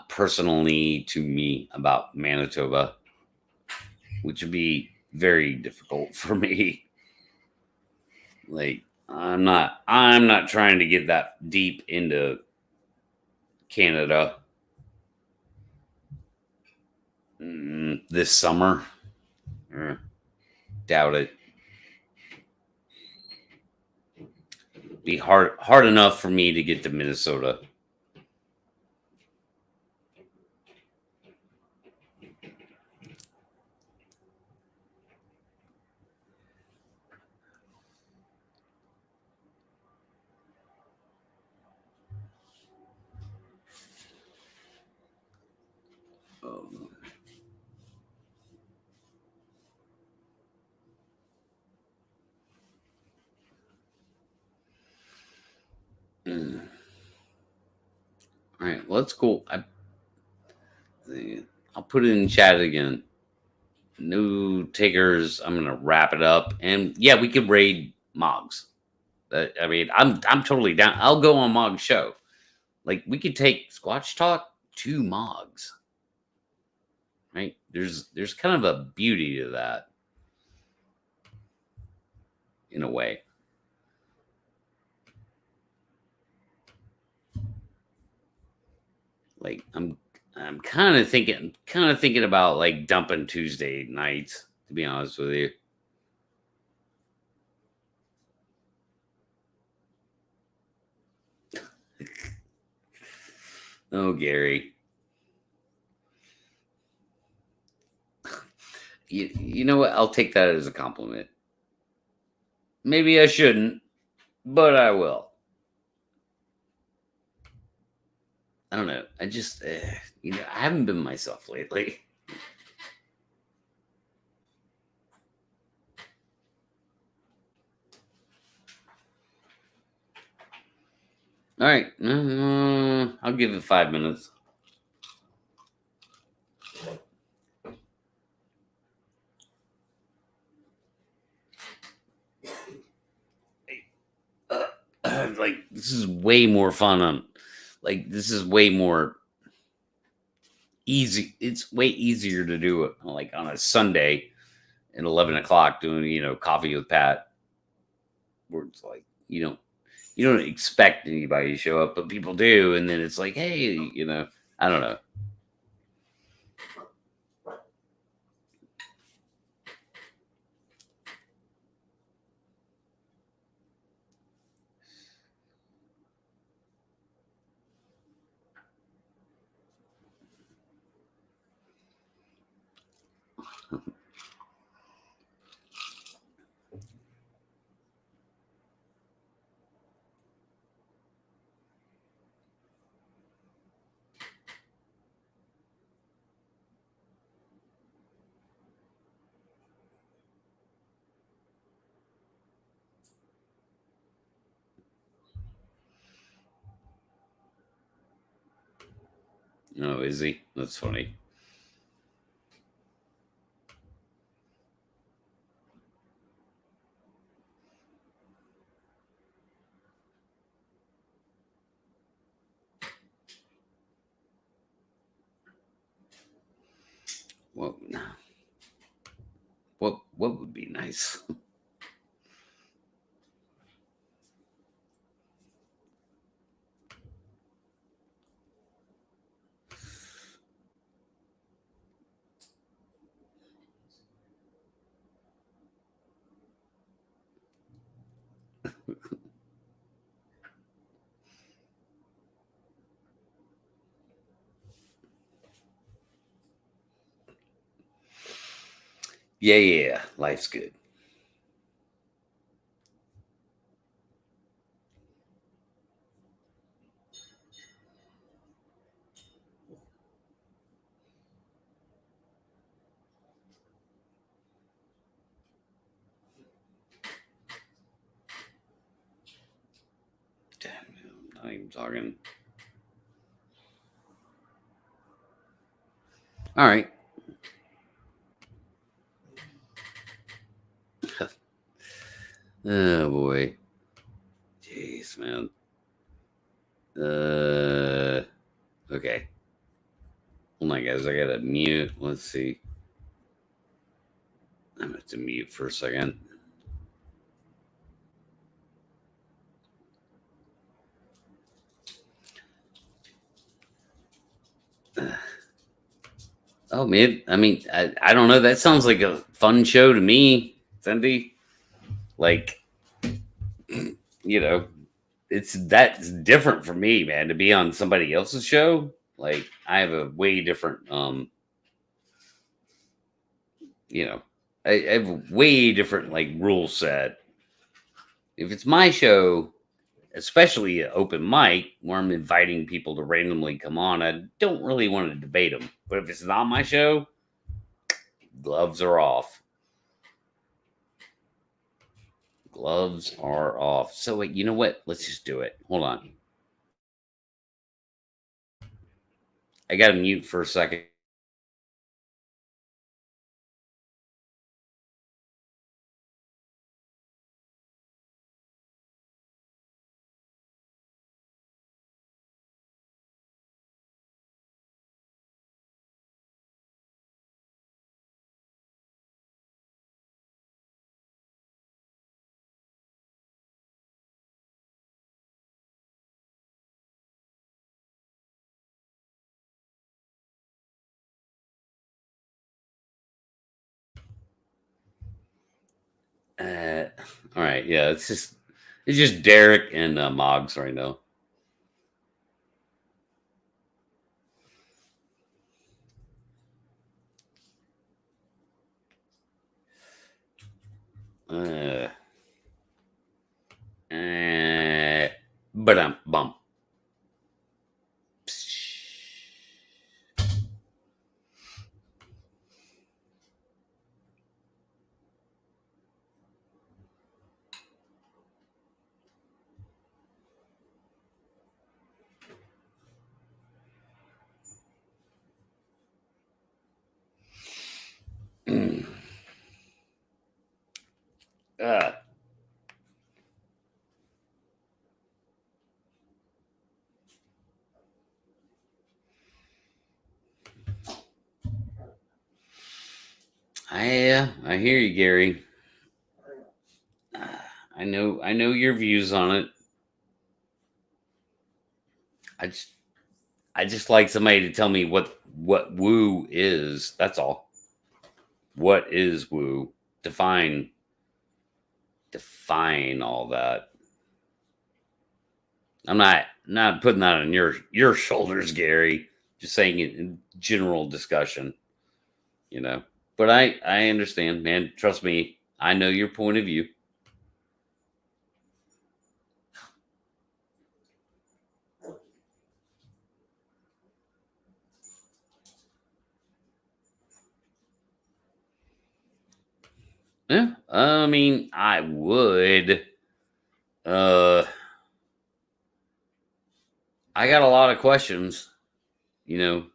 personally to me, about Manitoba, which would be very difficult for me. Like I'm not trying to get that deep into Canada this summer. Doubt it. Be hard enough for me to get to Minnesota. All right, well, that's cool. I'll put it in chat again. No takers. I'm gonna wrap it up, and yeah, we could raid Moggs. I mean, I'm totally down. I'll go on Mog's show. Like, we could take Squatch Talk to Moggs. Right? There's kind of a beauty to that, in a way. Like, I'm kind of thinking about like dumping Tuesday nights, to be honest with you. Oh, Gary. You know what? I'll take that as a compliment. Maybe I shouldn't, but I will. I don't know. I just, I haven't been myself lately. All right. I'll give it 5 minutes. Like, this is way more fun this is way more easy. It's way easier to do it like on a Sunday at 11 o'clock doing, coffee with Pat, where it's like, you don't expect anybody to show up, but people do. And then it's like, hey, I don't know. Oh, is he? That's funny. What? What would be nice? Yeah. Life's good. Damn, I'm not even talking. All right. Oh boy. Jeez, man. Okay. Hold on, guys. I gotta mute. Let's see. I'm gonna have to mute for a second. Oh man, I mean, I don't know. That sounds like a fun show to me, Cindy. Like, that's different for me, man. To be on somebody else's show, like I have a way different, I have a way different like rule set. If it's my show, especially an open mic where I'm inviting people to randomly come on, I don't really want to debate them. But if it's not my show, gloves are off. Gloves are off. So wait, you know what? Let's just do it. Hold on. I got to mute for a second. Uh, all right, yeah, it's just Derek and Moggs right now. Uh, but I'm bump. I hear you, Gary. I know your views on it. I just like somebody to tell me what woo is. That's all. What is woo? Define all that. I'm not putting that on your shoulders, Gary. Just saying it in general discussion, you know. But I understand, man. Trust me, I know your point of view. Yeah, I mean, I would. I got a lot of questions, you know.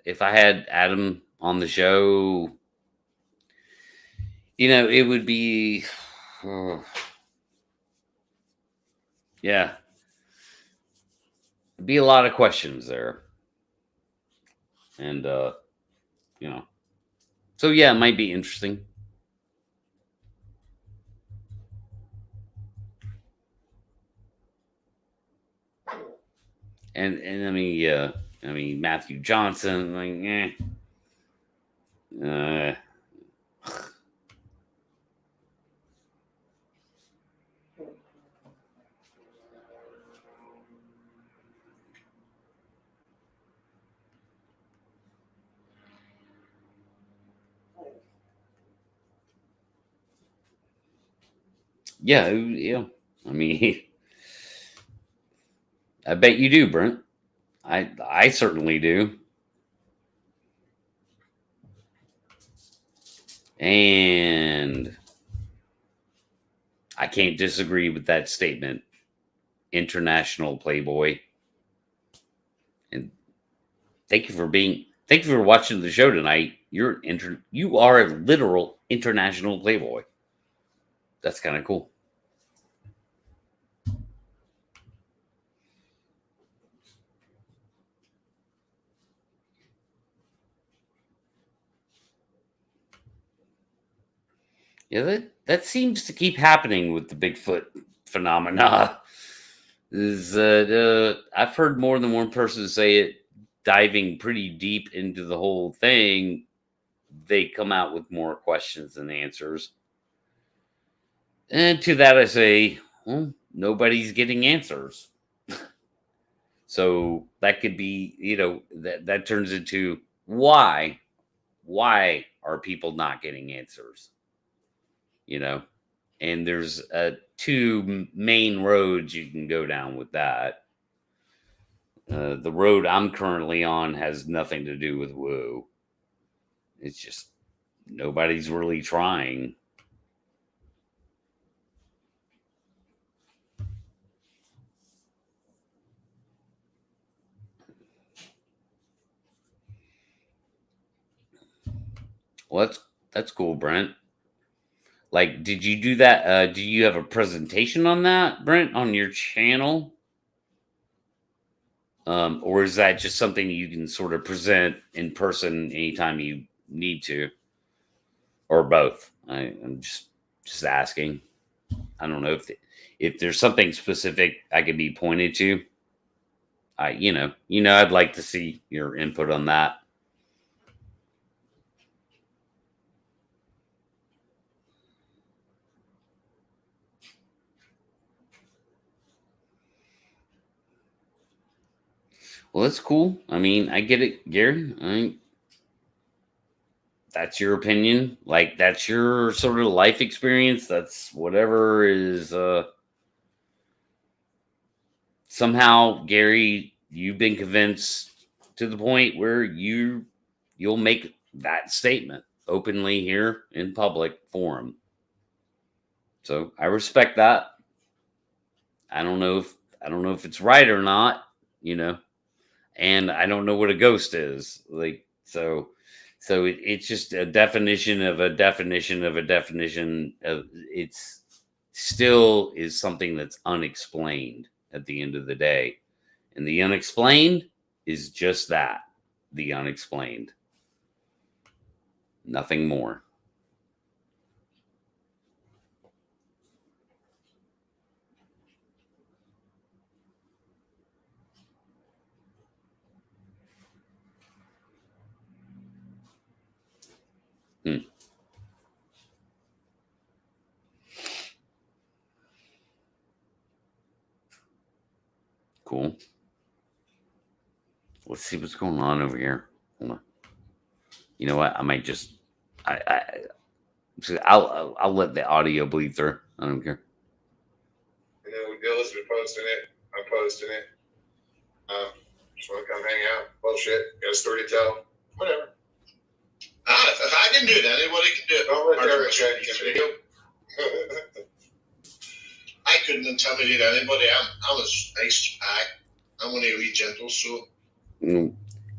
If I had Adam on the show, you know, it would be, yeah, it'd be a lot of questions there, and you know, so yeah, it might be interesting. And I mean Matthew Johnson, like, yeah. I mean, I bet you do, Brent. I certainly do. And I can't disagree with that statement. International Playboy. And thank you for watching the show tonight. You are a literal international Playboy. That's kind of cool. Yeah, that seems to keep happening with the Bigfoot phenomena. I've heard more than one person say it, diving pretty deep into the whole thing, they come out with more questions than answers. And to that I say, well, nobody's getting answers. So that could be, you know, that turns into why are people not getting answers? You know, and there's two main roads you can go down with that. The road I'm currently on has nothing to do with woo. It's just nobody's really trying. Well, that's cool, Brent. Like, did you do that? Do you have a presentation on that, Brent, on your channel? Or is that just something you can sort of present in person anytime you need to, or both? I'm just asking. I don't know if there's something specific I could be pointed to. You know, I'd like to see your input on that. Well, that's cool. I mean, I get it, Gary. That's your opinion. Like, that's your sort of life experience. That's whatever is. Somehow, Gary, you've been convinced to the point where you'll make that statement openly here in public forum. So I respect that. I don't know if it's right or not, you know. And I don't know what a ghost is. Like, so So it's just a definition of a definition of a definition of it's still is something that's unexplained at the end of the day. And the unexplained is just that, the unexplained. Nothing more. Cool. Let's see what's going on over here. Hold on. You know what? I might just I'll let the audio bleed through. I don't care. You know, Dilla's been posting it. I'm posting it. Just want to come hang out. Bullshit. Got a story to tell. Whatever. If I can do it, anybody can do it. Don't let Derek try to get video. I couldn't intimidate anybody. I'm as nice as pack. I'm one of the wee gentle soul.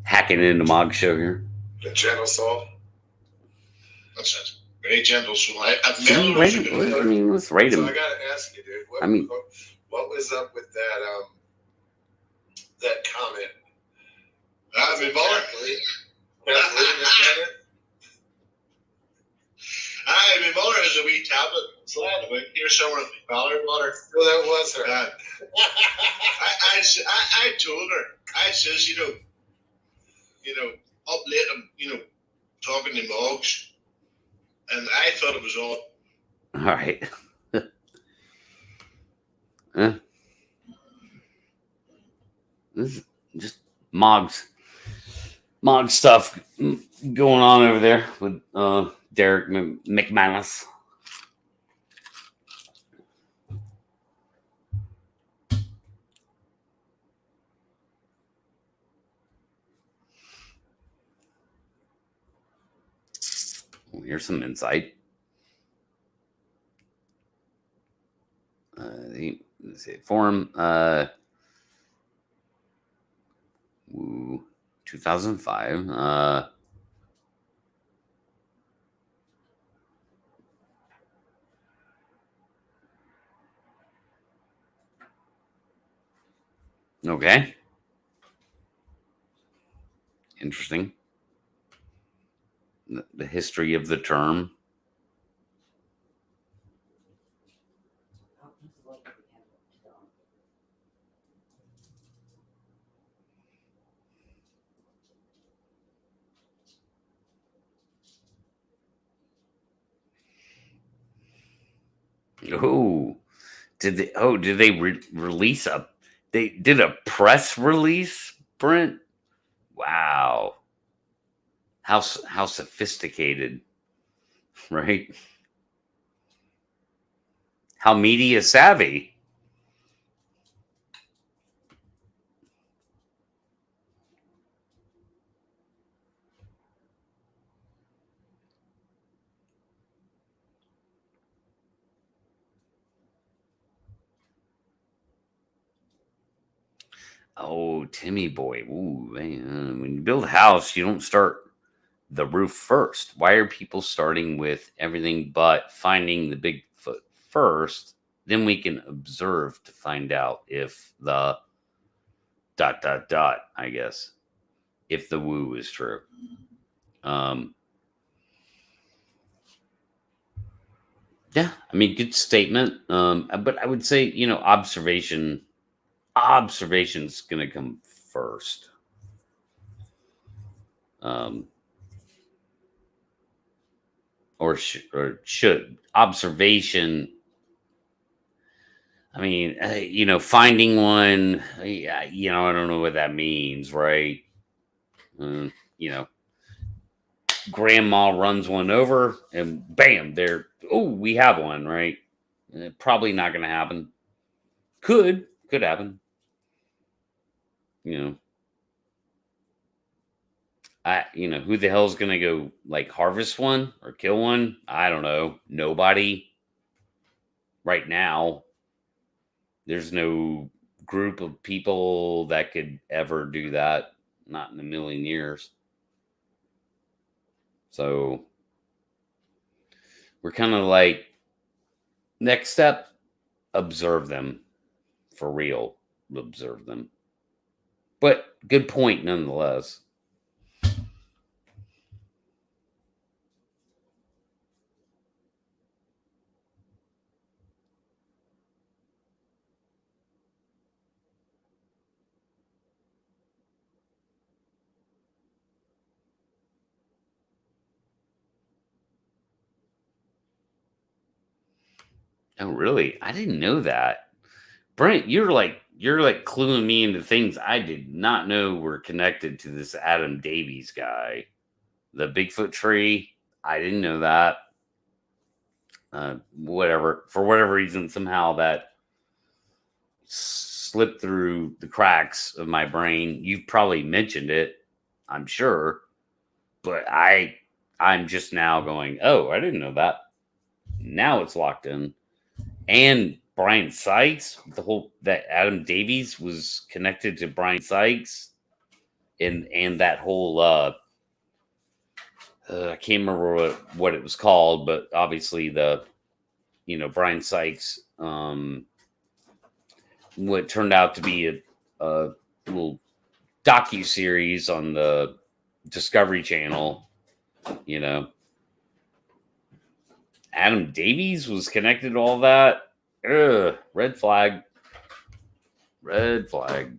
Hacking into Mog Show here. The gentle soul. That's it. Very gentle soul. I've Can never you rate him? I mean, let's rate So him. I gotta ask you, dude. What was up with that? That comment. I've been bothered. I've been bothered as a wee tablet. Slide about here somewhere with my collar water. Well, that was her. I told her. I says, you know, up late, I'm, talking to Mogs, and I thought it was all. All right. This is just Mog stuff going on over there with Derek McManus. Here's some insight. Let's see, forum. 2005. Okay. Interesting. The history of the term. Oh, did they release they did a press release, Brent? Wow. How sophisticated, right? How media savvy. Oh, Timmy boy. Ooh, man. When you build a house, you don't start the roof first. Why are people starting with everything but finding the Bigfoot first? Then we can observe to find out if the ... I guess, if the woo is true. Yeah, I mean, good statement. But I would say, observation's going to come first. Or should observation. I mean, finding one. Yeah, I don't know what that means, right? Grandma runs one over, and bam, there. Oh, we have one, right? Probably not going to happen. Could happen. Who the hell's going to go harvest one or kill one? I don't know. Nobody right now. There's no group of people that could ever do that. Not in a million years. So we're kind of like, next step, observe them for real. Observe them. But good point nonetheless. Oh, really? I didn't know that. Brent, you're like cluing me into things I did not know were connected to this Adam Davies guy. The Bigfoot tree, I didn't know that. Whatever, for whatever reason, somehow that slipped through the cracks of my brain. You've probably mentioned it, I'm sure, but I'm just now going, oh, I didn't know that. Now it's locked in. And Brian Sykes, that Adam Davies was connected to Brian Sykes, and that whole I can't remember what it was called, but obviously Brian Sykes, what turned out to be a little docu-series on the Discovery Channel, Adam Davies was connected to all that. Ugh, red flag. Red flag.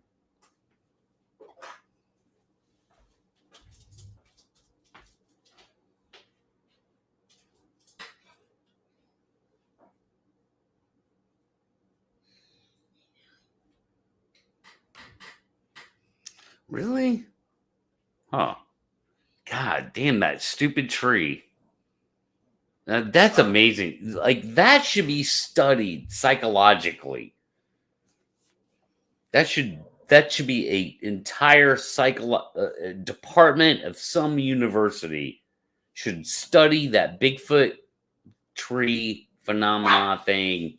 Really? Huh. God damn, that stupid tree. That's amazing. Like, that should be studied psychologically. That should be a entire department of some university should study that Bigfoot tree phenomena thing.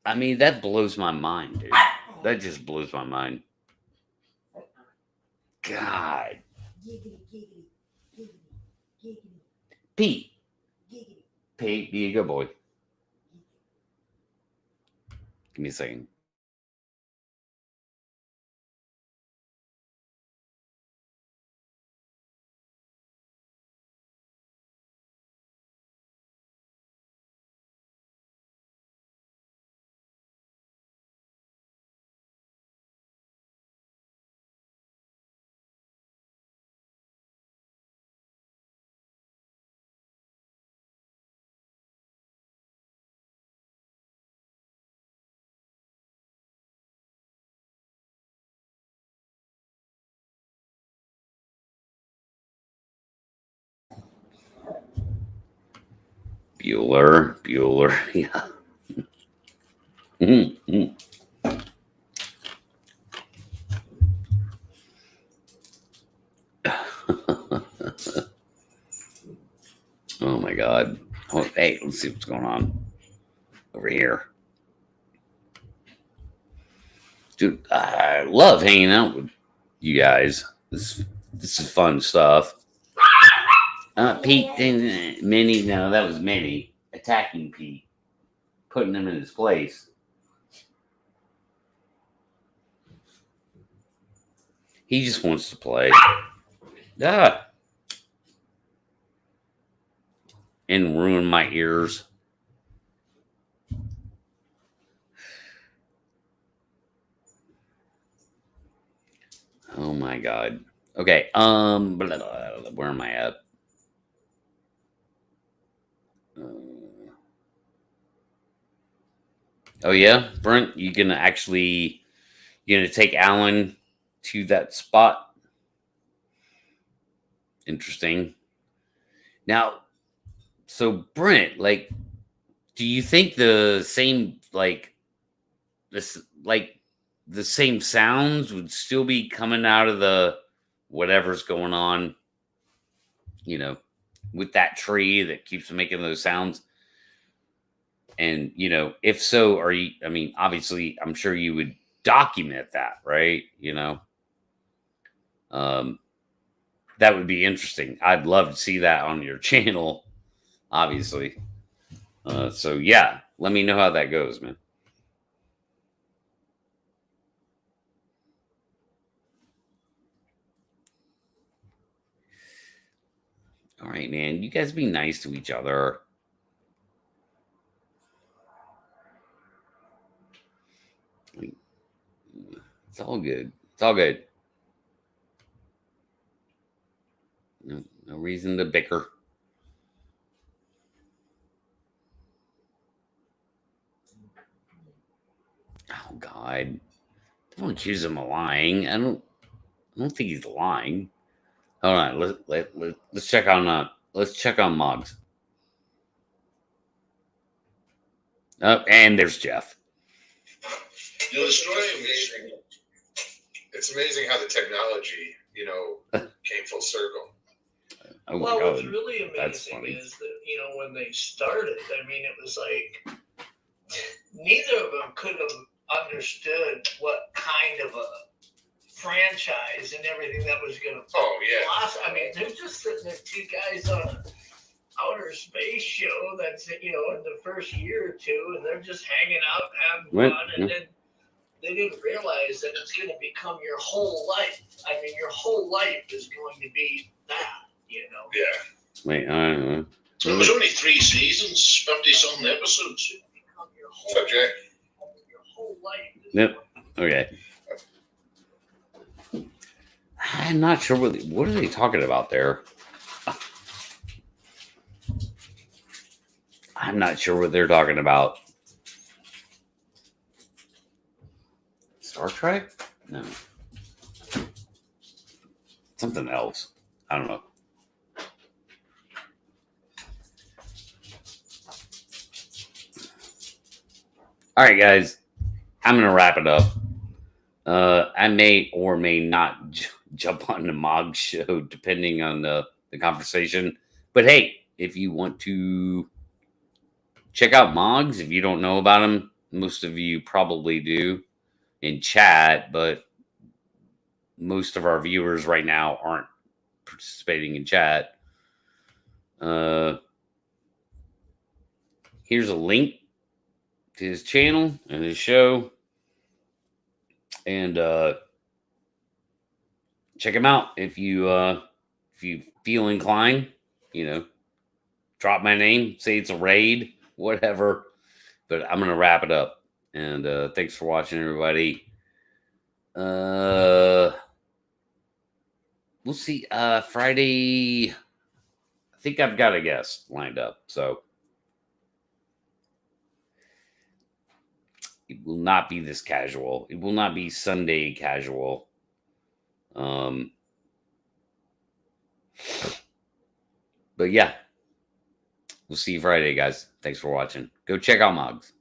I mean, that blows my mind, dude. That just blows my mind. God. Pete. Pete, be a good boy. Give me a second. Bueller, yeah. Oh my God. Oh, hey, let's see what's going on over here. Dude, I love hanging out with you guys. This is fun stuff. Pete and Minnie, no, that was Minnie attacking Pete, putting him in his place. He just wants to play. And ruin my ears. Oh my God. Okay. Where am I at? Oh yeah, Brent, you gonna take Alan to that spot? Interesting. Now, so Brent, like, do you think the same the same sounds would still be coming out of the whatever's going on, with that tree that keeps making those sounds? And, if so, obviously, I'm sure you would document that, right? that would be interesting. I'd love to see that on your channel, obviously. So yeah, let me know how that goes, man. All right, man. You guys be nice to each other. It's all good. It's all good. No reason to bicker. Oh God! Don't accuse him of lying. I don't think he's lying. Hold on. Let's check on Moggs. Oh, and there's Jeff. You know, the story It's was amazing. It's amazing how the technology, came full circle. Oh my Well, God, what's really that's amazing funny. is that, when they started, I mean, it was like neither of them could have understood what kind of a franchise and everything that was going to Oh yeah. blossom. I mean, they're just sitting there, two guys on an outer space show that's, in the first year or two, and they're just hanging out and having Right, fun, and then they didn't realize that it's going to become your whole life. I mean, your whole life is going to be that, Yeah. Wait, I don't know. So it was only 3 seasons, 50-something episodes. Become your whole, So Jay, your whole life. Yep. Okay. I'm not sure what are they talking about there. I'm not sure what they're talking about. Star Trek? No. Something else. I don't know. All right, guys. I'm going to wrap it up. I may or may not jump on the Mog show depending on the conversation. But hey, if you want to check out Mogs, if you don't know about them, most of you probably do in chat, but most of our viewers right now aren't participating in chat. Here's a link to his channel and his show. And check him out if you feel inclined. Drop my name, say it's a raid, whatever. But I'm gonna wrap it up. And thanks for watching, everybody. We'll see. Friday. I think I've got a guest lined up, so it will not be this casual. It will not be Sunday casual. But yeah, we'll see you Friday, guys. Thanks for watching. Go check out Mogs.